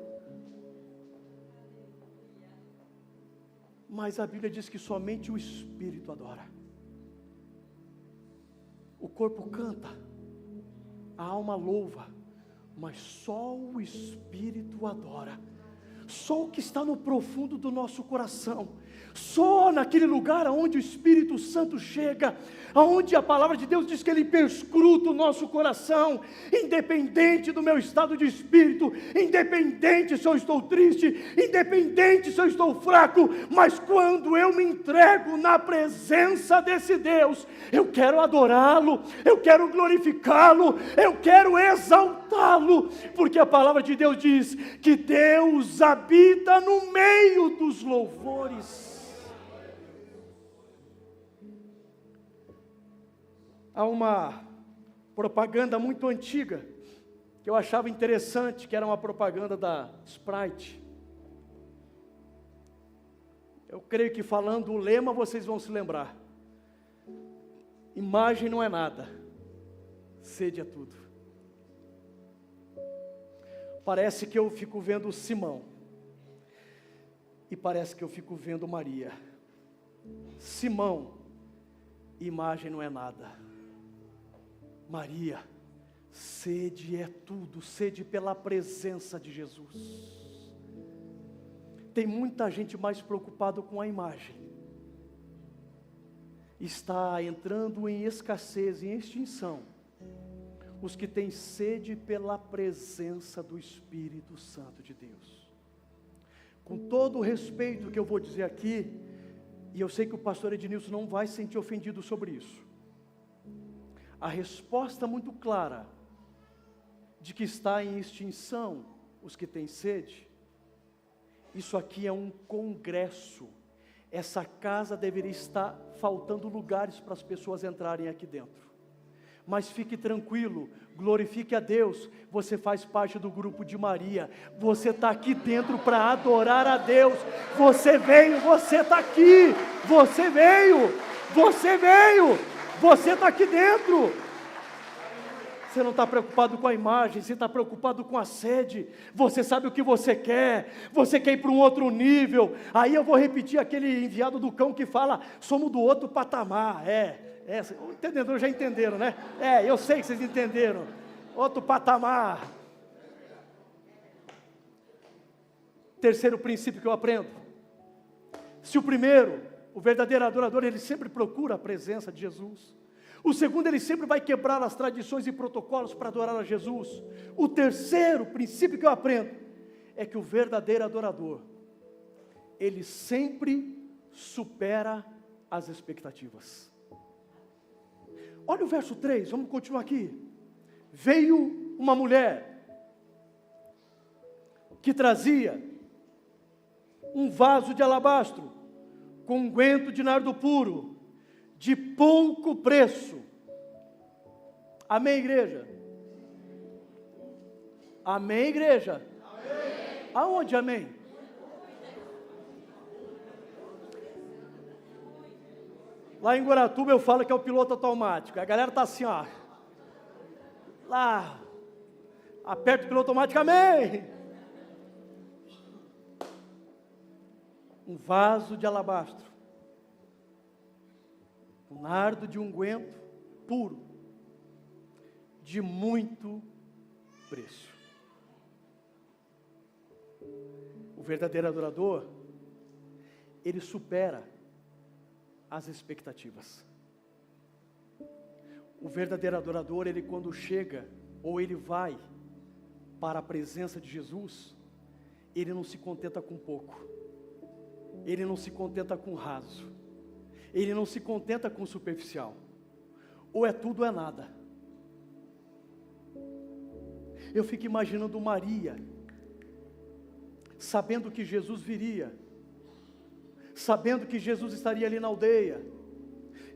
Mas a Bíblia diz que somente o Espírito adora. O corpo canta, a alma louva, mas só o Espírito adora. Só o que está no profundo do nosso coração, só naquele lugar onde o Espírito Santo chega, onde a palavra de Deus diz que Ele perscruta o nosso coração, independente do meu estado de espírito, independente se eu estou triste, independente se eu estou fraco, mas quando eu me entrego na presença desse Deus, eu quero adorá-lo, eu quero glorificá-lo, eu quero exaltá-lo, porque a palavra de Deus diz que Deus habita no meio dos louvores. Há uma propaganda muito antiga, que eu achava interessante, que era uma propaganda da Sprite. Eu creio que falando o lema vocês vão se lembrar. Imagem não é nada, sede é tudo. Parece que eu fico vendo Simão, e parece que eu fico vendo Maria. Simão, imagem não é nada. Maria, sede é tudo, sede pela presença de Jesus. Tem muita gente mais preocupada com a imagem. Está entrando em escassez, em extinção, os que têm sede pela presença do Espírito Santo de Deus. Com todo o respeito que eu vou dizer aqui, e eu sei que o pastor Ednilson não vai se sentir ofendido sobre isso, a resposta muito clara de que está em extinção os que têm sede, isso aqui é um congresso. Essa casa deveria estar faltando lugares para as pessoas entrarem aqui dentro. Mas fique tranquilo, glorifique a Deus, você faz parte do grupo de Maria, você está aqui dentro para adorar a Deus, você veio, você está aqui, você veio, você está aqui dentro. Você não está preocupado com a imagem, você está preocupado com a sede, você sabe o que você quer ir para um outro nível. Aí eu vou repetir aquele enviado do cão que fala, somos do outro patamar, entendedores já entenderam, né? Eu sei que vocês entenderam, outro patamar. Terceiro princípio que eu aprendo, se o primeiro, o verdadeiro adorador, ele sempre procura a presença de Jesus. O segundo, ele sempre vai quebrar as tradições e protocolos para adorar a Jesus. O terceiro princípio que eu aprendo é que o verdadeiro adorador, ele sempre supera as expectativas. Olha o verso 3, vamos continuar aqui. Veio uma mulher que trazia um vaso de alabastro com unguento de nardo puro, de pouco preço. Amém, igreja? Amém, igreja? Amém. Aonde amém? Lá em Guaratuba eu falo que é o piloto automático. A galera está assim, ó. Lá. Aperta o piloto automático, amém. Um vaso de alabastro. Um nardo de unguento puro, de muito preço. O verdadeiro adorador, ele supera as expectativas. O verdadeiro adorador, ele quando chega, ou ele vai para a presença de Jesus, ele não se contenta com pouco, ele não se contenta com raso, ele não se contenta com superficial, ou é tudo ou é nada. Eu fico imaginando Maria, sabendo que Jesus viria, sabendo que Jesus estaria ali na aldeia.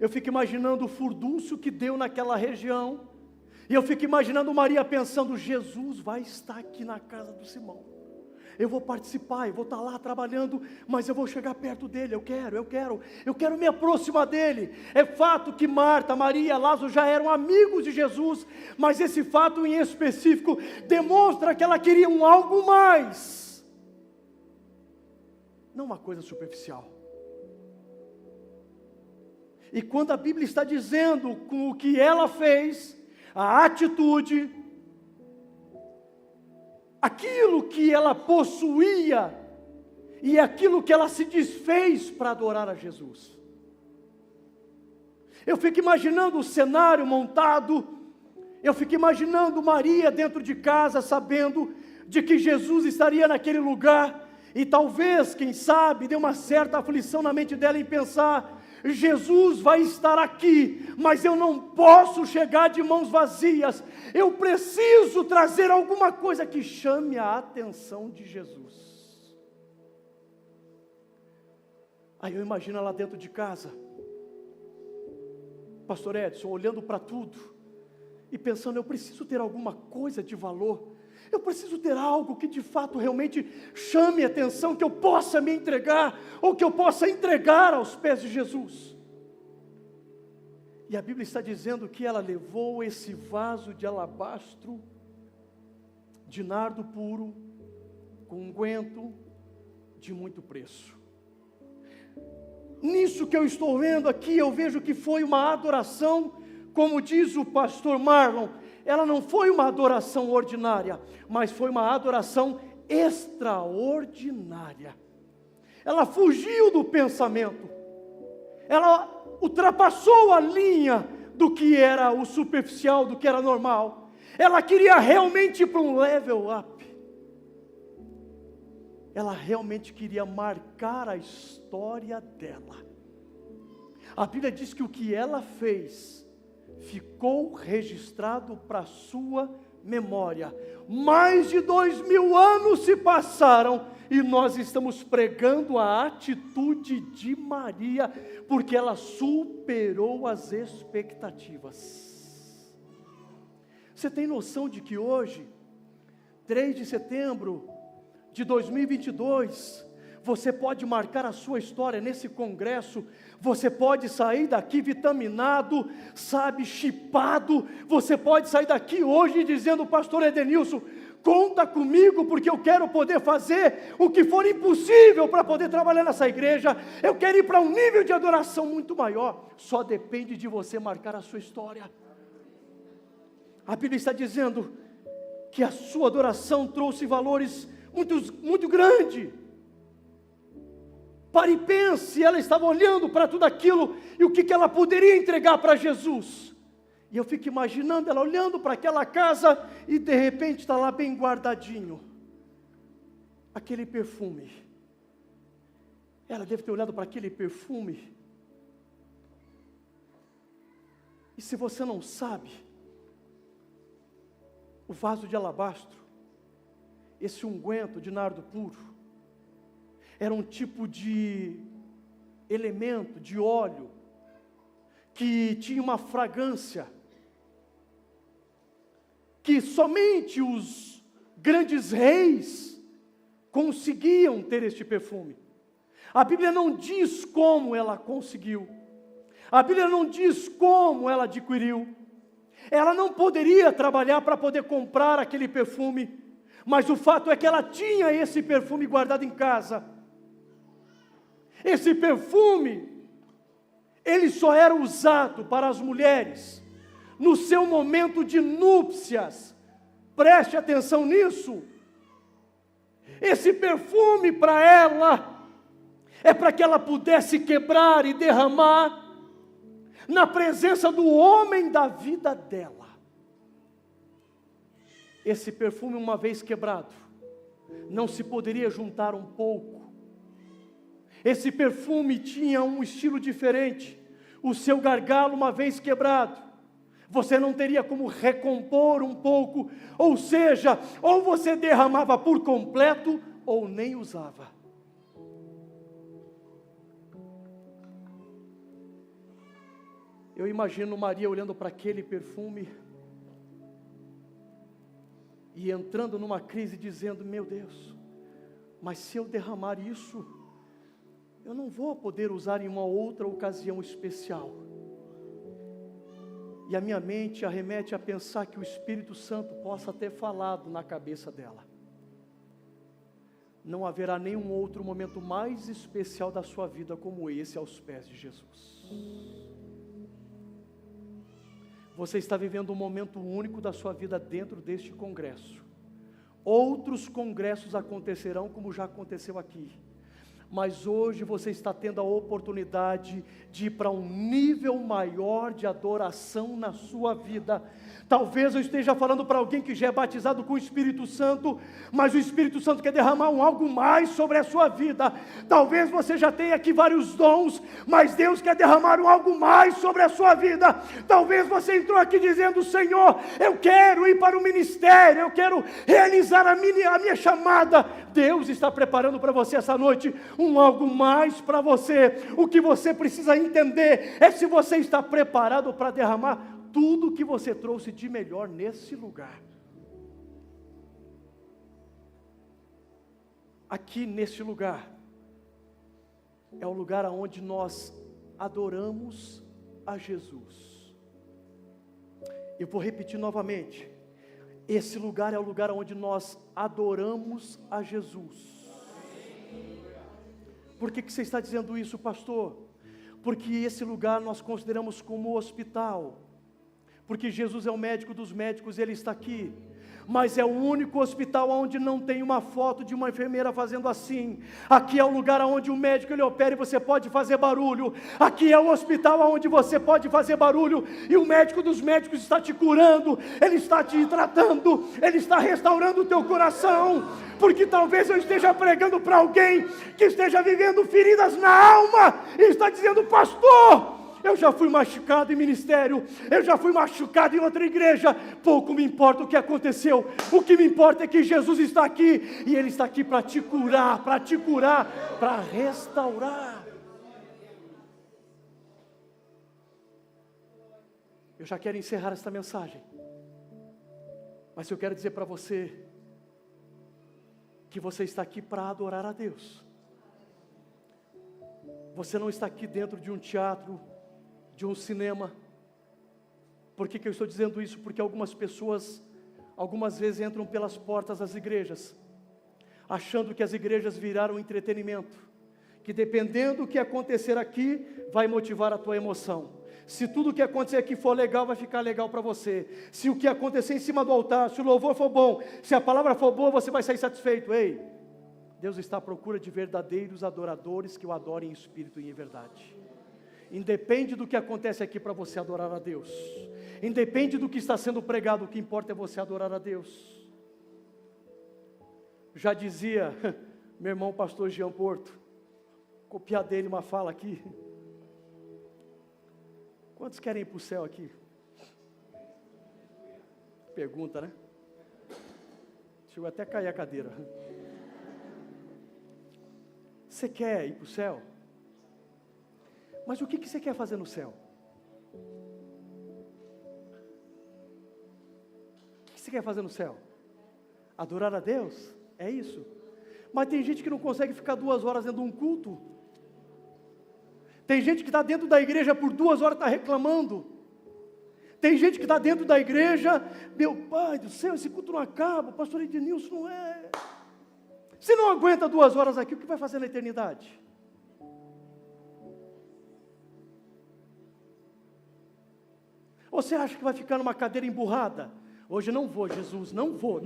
Eu fico imaginando o furdúncio que deu naquela região, e eu fico imaginando Maria pensando, Jesus vai estar aqui na casa do Simão, eu vou participar, eu vou estar lá trabalhando, mas eu vou chegar perto dele, eu quero me aproximar dele. É fato que Marta, Maria, Lázaro já eram amigos de Jesus, mas esse fato em específico demonstra que ela queria algo mais, não uma coisa superficial. E quando a Bíblia está dizendo com o que ela fez, a atitude, aquilo que ela possuía e aquilo que ela se desfez para adorar a Jesus. Eu fico imaginando o cenário montado, eu fico imaginando Maria dentro de casa, sabendo de que Jesus estaria naquele lugar, e talvez, quem sabe, dê uma certa aflição na mente dela em pensar, Jesus vai estar aqui, mas eu não posso chegar de mãos vazias, eu preciso trazer alguma coisa que chame a atenção de Jesus. Aí eu imagino ela dentro de casa, pastor Edson, olhando para tudo, e pensando, eu preciso ter alguma coisa de valor, eu preciso ter algo que de fato realmente chame a atenção, que eu possa me entregar, ou que eu possa entregar aos pés de Jesus. E a Bíblia está dizendo que ela levou esse vaso de alabastro, de nardo puro, com unguento de muito preço. Nisso que eu estou vendo aqui, eu vejo que foi uma adoração, como diz o pastor Marlon, ela não foi uma adoração ordinária, mas foi uma adoração extraordinária. Ela fugiu do pensamento, ela ultrapassou a linha do que era o superficial, do que era normal. Ela queria realmente ir para um level up. Ela realmente queria marcar a história dela. A Bíblia diz que o que ela fez ficou registrado para a sua memória. Mais de 2000 anos se passaram e nós estamos pregando a atitude de Maria, porque ela superou as expectativas. Você tem noção de que hoje, 3 de setembro de 2022, você pode marcar a sua história nesse congresso, você pode sair daqui vitaminado, sabe, chipado, você pode sair daqui hoje dizendo, pastor Edenilson, conta comigo, porque eu quero poder fazer o que for impossível para poder trabalhar nessa igreja, eu quero ir para um nível de adoração muito maior, só depende de você marcar a sua história. A Bíblia está dizendo que a sua adoração trouxe valores muito grandes. Pare e pense, ela estava olhando para tudo aquilo, e o que ela poderia entregar para Jesus, e eu fico imaginando ela olhando para aquela casa, e de repente está lá bem guardadinho, aquele perfume, ela deve ter olhado para aquele perfume, e se você não sabe, o vaso de alabastro, esse unguento de nardo puro, era um tipo de elemento, de óleo, que tinha uma fragrância, que somente os grandes reis conseguiam ter este perfume. A Bíblia não diz como ela conseguiu, a Bíblia não diz como ela adquiriu, ela não poderia trabalhar para poder comprar aquele perfume, mas o fato é que ela tinha esse perfume guardado em casa. Esse perfume, ele só era usado para as mulheres, no seu momento de núpcias, preste atenção nisso, esse perfume para ela, é para que ela pudesse quebrar e derramar na presença do homem da vida dela. Esse perfume, uma vez quebrado, não se poderia juntar um pouco. Esse perfume tinha um estilo diferente. O seu gargalo, uma vez quebrado, você não teria como recompor um pouco, ou seja, ou você derramava por completo, ou nem usava. Eu imagino Maria olhando para aquele perfume e entrando numa crise dizendo: meu Deus, mas se eu derramar isso, eu não vou poder usar em uma outra ocasião especial. E a minha mente arremete a pensar que o Espírito Santo possa ter falado na cabeça dela: não haverá nenhum outro momento mais especial da sua vida como esse aos pés de Jesus. Você está vivendo um momento único da sua vida dentro deste congresso. Outros congressos acontecerão como já aconteceu aqui. Mas hoje você está tendo a oportunidade de ir para um nível maior de adoração na sua vida. Talvez eu esteja falando para alguém que já é batizado com o Espírito Santo, mas o Espírito Santo quer derramar algo mais sobre a sua vida. Talvez você já tenha aqui vários dons, mas Deus quer derramar algo mais sobre a sua vida. Talvez você entrou aqui dizendo: Senhor, eu quero ir para o ministério, eu quero realizar a minha chamada. Deus está preparando para você essa noite algo mais para você. O que você precisa entender é se você está preparado para derramar tudo que você trouxe de melhor nesse lugar. Aqui neste lugar é o lugar onde nós adoramos a Jesus. Eu vou repetir novamente. Esse lugar é o lugar onde nós adoramos a Jesus. Por que você está dizendo isso, pastor? Porque esse lugar nós consideramos como hospital. Porque Jesus é o médico dos médicos, Ele está aqui. Mas é o único hospital onde não tem uma foto de uma enfermeira fazendo assim. Aqui é o lugar onde o médico ele opera e você pode fazer barulho. Aqui é o hospital onde você pode fazer barulho e o médico dos médicos está te curando, ele está te tratando, ele está restaurando o teu coração. Porque talvez eu esteja pregando para alguém que esteja vivendo feridas na alma e está dizendo: pastor, eu já fui machucado em ministério, eu já fui machucado em outra igreja, pouco me importa o que aconteceu, o que me importa é que Jesus está aqui, e Ele está aqui para te curar, para restaurar. Eu já quero encerrar esta mensagem, mas eu quero dizer para você, que você está aqui para adorar a Deus. Você não está aqui dentro de um teatro, de um cinema. Por que eu estou dizendo isso? Porque algumas pessoas, algumas vezes entram pelas portas das igrejas, achando que as igrejas viraram entretenimento, que dependendo do que acontecer aqui, vai motivar a tua emoção. Se tudo o que acontecer aqui for legal, vai ficar legal para você. Se o que acontecer em cima do altar, se o louvor for bom, se a palavra for boa, você vai sair satisfeito. Ei, Deus está à procura de verdadeiros adoradores que o adorem em espírito e em verdade. Independe do que acontece aqui para você adorar a Deus. Independe do que está sendo pregado, o que importa é você adorar a Deus. Já dizia meu irmão pastor Jean Porto, copiar dele uma fala aqui. Quantos querem ir para o céu aqui? Pergunta, né? Chegou até a cair a cadeira. Você quer ir para o céu? Mas o que você quer fazer no céu? O que você quer fazer no céu? Adorar a Deus? É isso? Mas tem gente que não consegue ficar 2 horas dentro de um culto. Tem gente que está dentro da igreja por 2 horas e está reclamando. Tem gente que está dentro da igreja, meu pai do céu, esse culto não acaba, o pastor Ednilson não é. Se não aguenta 2 horas aqui, o que vai fazer na eternidade? Ou você acha que vai ficar numa cadeira emburrada? Hoje não vou, Jesus, não vou.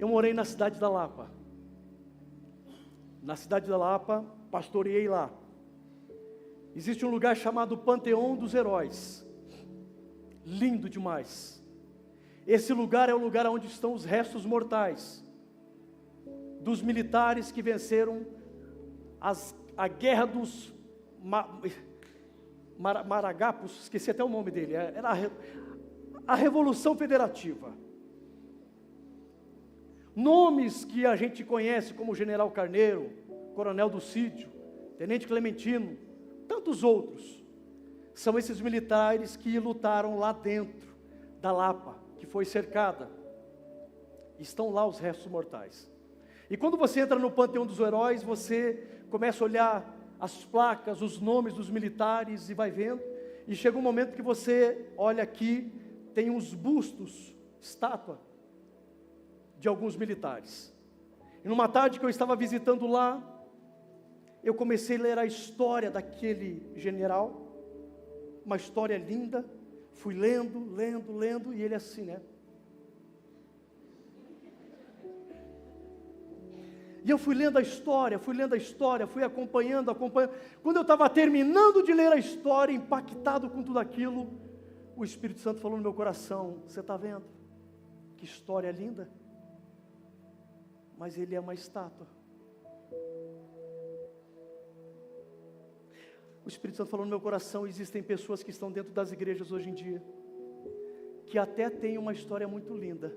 Eu morei na cidade da Lapa. Na cidade da Lapa, pastoreei lá. Existe um lugar chamado Panteão dos Heróis. Lindo demais. Esse lugar é o lugar onde estão os restos mortais dos militares que venceram a guerra dos Maragapos, esqueci até o nome dele, era a Revolução Federativa. Nomes que a gente conhece como General Carneiro, Coronel Ducídio, Tenente Clementino, tantos outros, são esses militares que lutaram lá dentro da Lapa, que foi cercada. Estão lá os restos mortais. E quando você entra no Panteão dos Heróis, você começa a olhar as placas, os nomes dos militares e vai vendo. E chega um momento que você olha aqui, tem uns bustos, estátua, de alguns militares. E numa tarde que eu estava visitando lá, eu comecei a ler a história daquele general, uma história linda. Fui lendo, e ele assim, né? E eu fui lendo a história, fui acompanhando. Quando eu estava terminando de ler a história, impactado com tudo aquilo, o Espírito Santo falou no meu coração: você está vendo? Que história linda. Mas ele é uma estátua. O Espírito Santo falou no meu coração: existem pessoas que estão dentro das igrejas hoje em dia, que até têm uma história muito linda,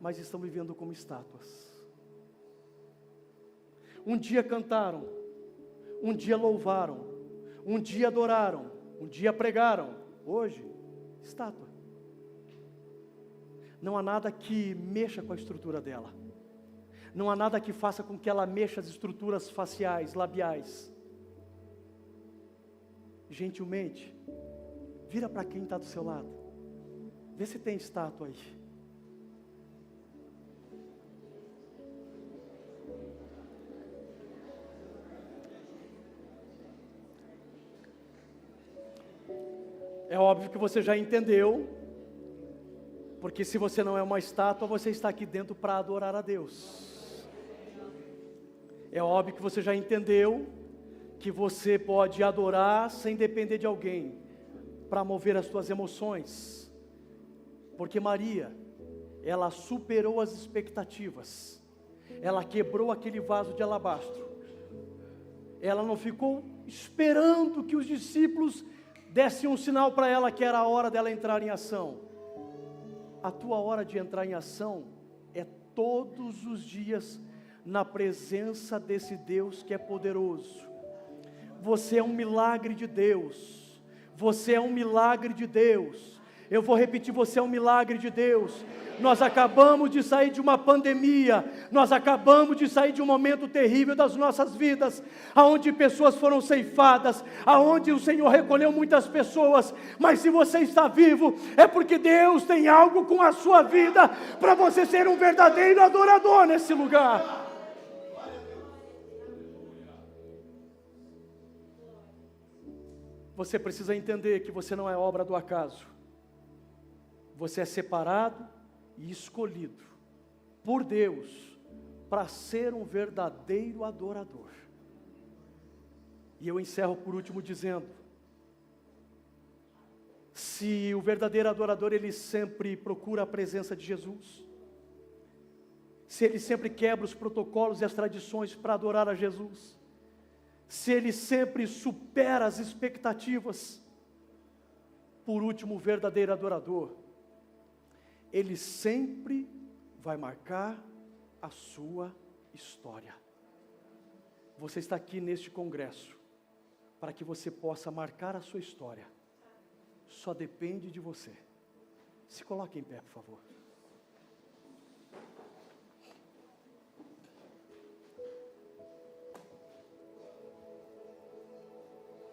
mas estão vivendo como estátuas. Um dia cantaram, um dia louvaram, um dia adoraram, um dia pregaram. Hoje, estátua. Não há nada que mexa com a estrutura dela. Não há nada que faça com que ela mexa as estruturas faciais, labiais. Gentilmente, vira para quem está do seu lado. Vê se tem estátua aí. É óbvio que você já entendeu, porque se você não é uma estátua, você está aqui dentro para adorar a Deus. É óbvio que você já entendeu que você pode adorar sem depender de alguém para mover as suas emoções, porque Maria, ela superou as expectativas, ela quebrou aquele vaso de alabastro, ela não ficou esperando que os discípulos dessem um sinal para ela que era a hora dela entrar em ação. A tua hora de entrar em ação é todos os dias na presença desse Deus que é poderoso. Você é um milagre de Deus. Você é um milagre de Deus. Eu vou repetir, você é um milagre de Deus. Nós acabamos de sair de uma pandemia, nós acabamos de sair de um momento terrível das nossas vidas, aonde pessoas foram ceifadas, aonde o Senhor recolheu muitas pessoas, mas se você está vivo, é porque Deus tem algo com a sua vida, para você ser um verdadeiro adorador nesse lugar. Você precisa entender que você não é obra do acaso. Você é separado e escolhido por Deus para ser um verdadeiro adorador. E eu encerro por último dizendo: se o verdadeiro adorador, ele sempre procura a presença de Jesus, se ele sempre quebra os protocolos e as tradições para adorar a Jesus, se ele sempre supera as expectativas, por último, o verdadeiro adorador, ele sempre vai marcar a sua história. Você está aqui neste congresso para que você possa marcar a sua história. Só depende de você. Se coloque em pé, por favor.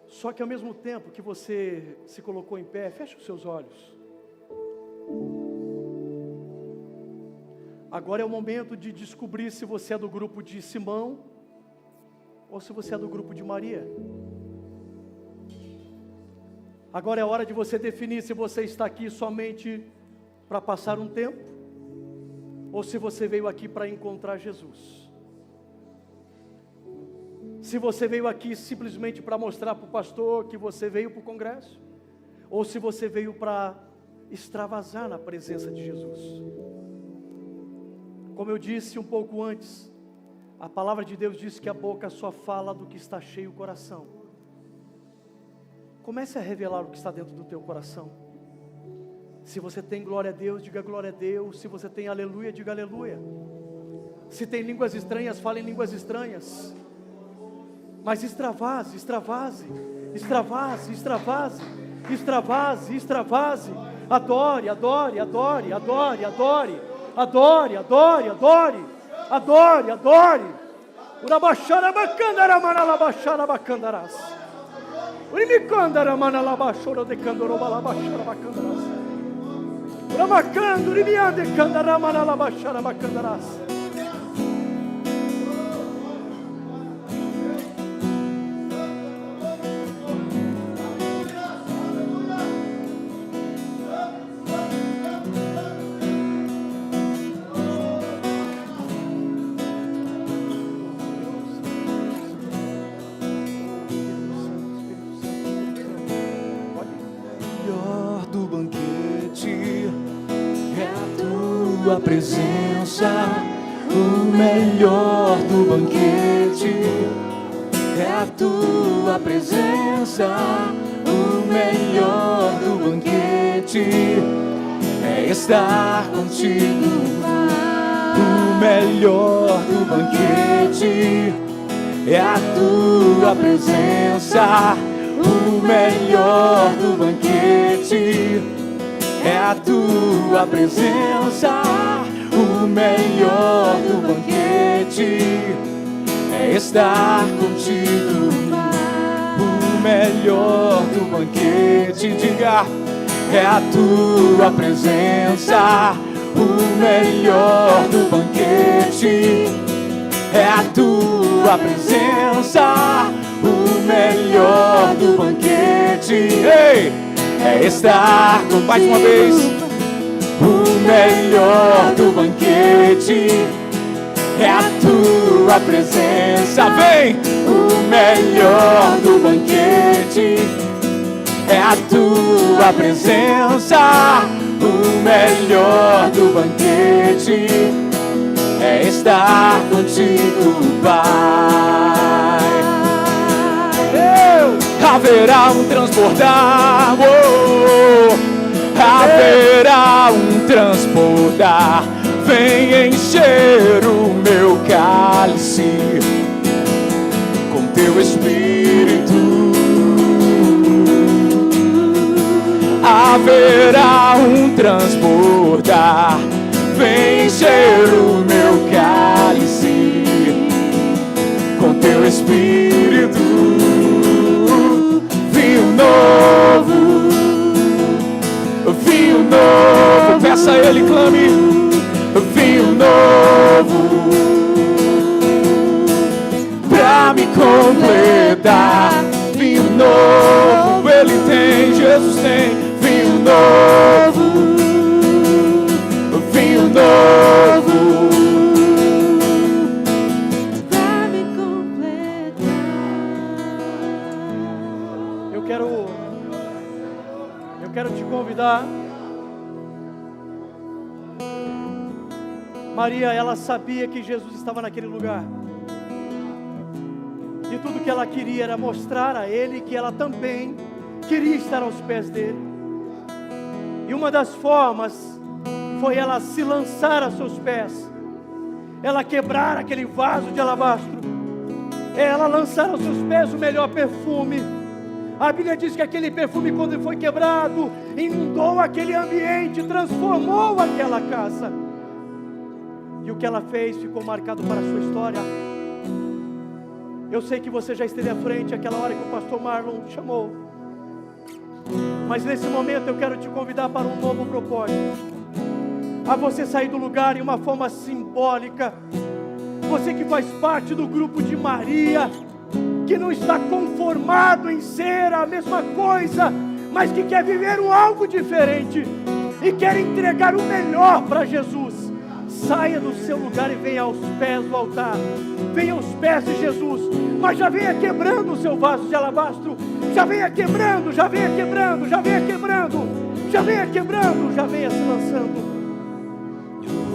Só que ao mesmo tempo que você se colocou em pé, feche os seus olhos. Agora é o momento de descobrir se você é do grupo de Simão ou se você é do grupo de Maria. Agora é a hora de você definir se você está aqui somente para passar um tempo ou se você veio aqui para encontrar Jesus. Se você veio aqui simplesmente para mostrar para o pastor que você veio para o congresso, ou se você veio para extravasar na presença de Jesus. Como eu disse um pouco antes, a palavra de Deus diz que a boca só fala do que está cheio o coração. Comece a revelar o que está dentro do teu coração. Se você tem glória a Deus, diga glória a Deus. Se você tem aleluia, diga aleluia. Se tem línguas estranhas, fale em línguas estranhas. Mas extravase, extravase, extravase, extravase, extravase, extravase. Adore, adore, adore, adore, adore, adore, adore, adore, adore, adore. Urabaxara bacandara manala baixara bacandaras. Urimicandara manala baixora de candoroba baixara bacandaras. Uramacando, urimiande candara manala baixara bacandaras.
Tua presença, o melhor do banquete, é a tua presença, o melhor do banquete, é estar contigo, o melhor do banquete, é a tua presença, o melhor do banquete. É a tua presença, o melhor do banquete, é estar contigo, o melhor do banquete. Diga, é a tua presença, o melhor do banquete, é a tua presença, o melhor do banquete. Ei! É estar com, mais uma vez, o melhor do banquete, é a tua presença, vem, o melhor do banquete, é a tua presença, o melhor do banquete, é estar contigo, Pai. Haverá um transbordar, haverá um transbordar, vem encher o meu cálice com teu Espírito. Haverá um transbordar, vem encher o meu cálice com teu Espírito. Vinho novo, peça a Ele, clame, vinho novo, pra me completar, vinho novo, Ele tem, Jesus tem, vinho novo, vinho novo,
pra me completar.
Eu quero te convidar. Maria, ela sabia que Jesus estava naquele lugar. E tudo que ela queria era mostrar a Ele que ela também queria estar aos pés dele. E uma das formas foi ela se lançar aos seus pés. Ela quebrar aquele vaso de alabastro. Ela lançar aos seus pés o melhor perfume. A Bíblia diz que aquele perfume, quando foi quebrado, inundou aquele ambiente, transformou aquela casa. E o que ela fez ficou marcado para a sua história. Eu sei que você já esteve à frente aquela hora que o pastor Marlon chamou. Mas nesse momento eu quero te convidar para um novo propósito. A você sair do lugar em uma forma simbólica. Você que faz parte do grupo de Maria, que não está conformado em ser a mesma coisa, mas que quer viver algo diferente e quer entregar o melhor para Jesus. saia do seu lugar e venha aos pés do altar. Venha aos pés de Jesus. Mas já venha quebrando o seu vaso de alabastro. Já venha quebrando, já venha quebrando, já venha quebrando. Já venha quebrando, já venha se lançando.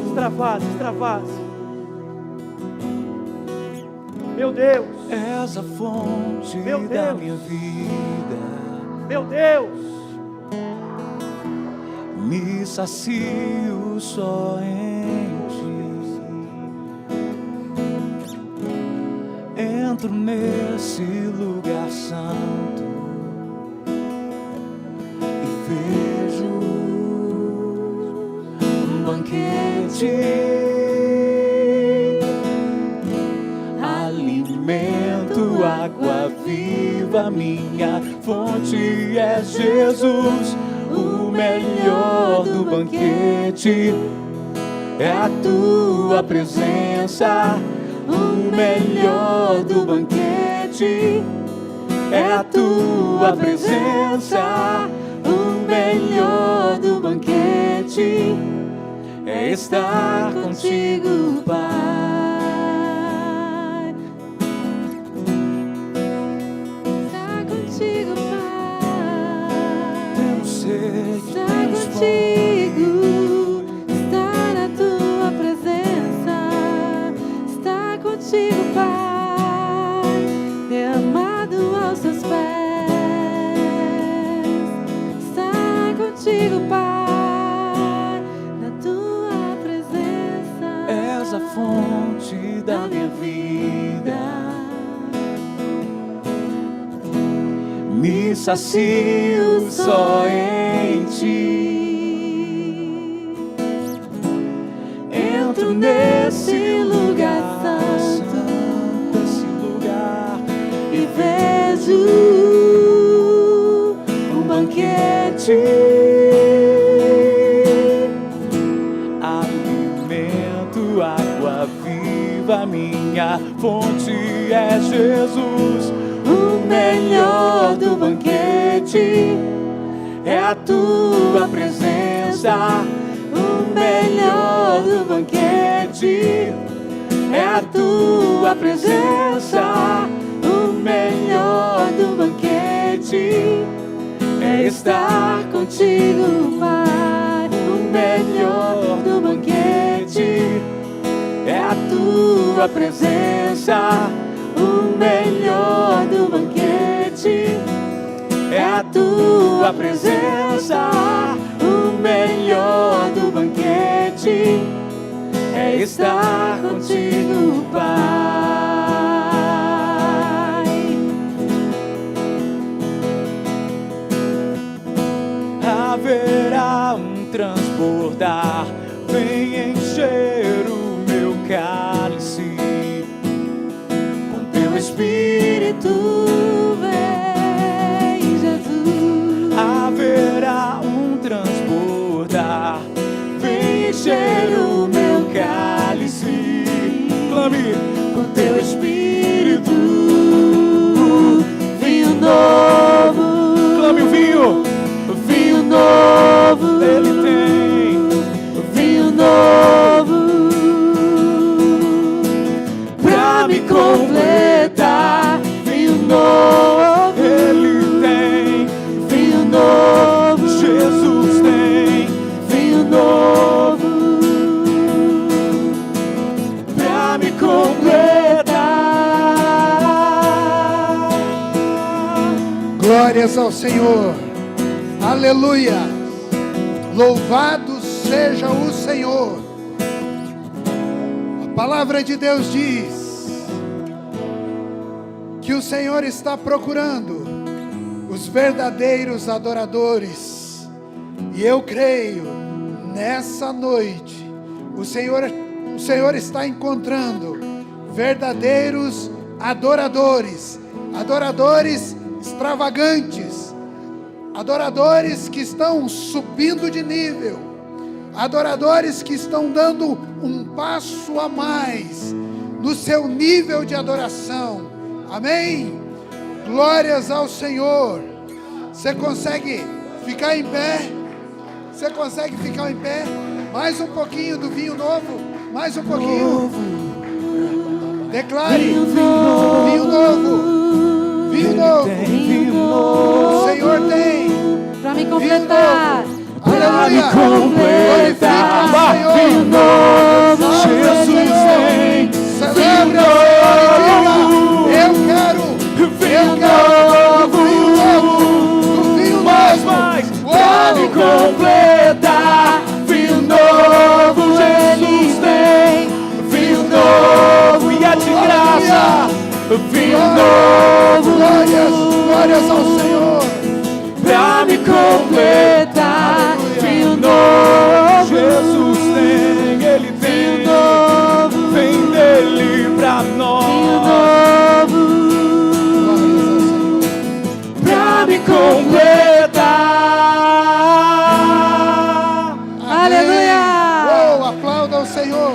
Extravase, extravase. Meu Deus.
És a fonte
Meu
da
Deus.
minha vida.
Meu Deus.
Me sacio só em ti. Entro nesse lugar santo e vejo um banquete, alimento, água viva, minha fonte é Jesus. O melhor do banquete é a tua presença. O melhor do banquete é a tua presença. O melhor do banquete é estar contigo, Pai.
Estar contigo, Pai.
Temos sede,
Estar
temos fome.
contigo, estar na tua presença, estar contigo, Pai, derramado aos teus pés, estar contigo, Pai, na tua presença.
És a fonte da minha vida. Me sacio só em ti. Entro nesse lugar santo, esse lugar,
E vejo um banquete,
alimento, água viva, minha fonte é Jesus. O melhor do banquete é a tua presença. O melhor do banquete é a tua presença. O melhor do banquete é estar contigo, Pai. O melhor do banquete é a tua presença. O melhor do banquete é a tua presença. O melhor do banquete é estar contigo, Pai. Haverá um transbordar, vem encher o meu cálice. Com teu Espírito
vem, Jesus.
haverá um transbordar, vem encher o meu cálice. Clame com teu Espírito, vinho novo. Clame o vinho, vinho novo. Ele tem vinho novo pra me completar. Vinho novo, ele tem vinho novo. Jesus tem vinho novo pra me completar.
Glórias ao Senhor, aleluia, louvado seja o Senhor. A palavra de Deus diz que o Senhor está procurando os verdadeiros adoradores, e eu creio, nessa noite, o Senhor está encontrando verdadeiros adoradores, adoradores extravagantes, adoradores que estão subindo de nível, adoradores que estão dando um passo a mais no seu nível de adoração. Amém? Glórias ao Senhor. Você consegue ficar em pé? Você consegue ficar em pé? Mais um pouquinho do vinho novo. Mais um pouquinho. Declare.
Vinho
Vinho novo. Vinho novo.
Vinho
O
novo
Senhor tem.
pra me completar.
Aleluia. Glorifica o Senhor.
Vinho novo, Jesus vem.
Celebra. Eu quero.
Vinho
Do vinho novo. Do vinho
mais,
novo.
mais, pra me
Uou.
completar. Vinho novo, Jesus tem. Vinho novo e é de graça. Vinho novo,
Glórias ao Senhor.
pra me completar. Vinho novo, Jesus tem, Ele tem. Vem dele pra nós.
Glórias ao Senhor.
Pra me completar.
Aleluia.
Uou, aplauda o Senhor.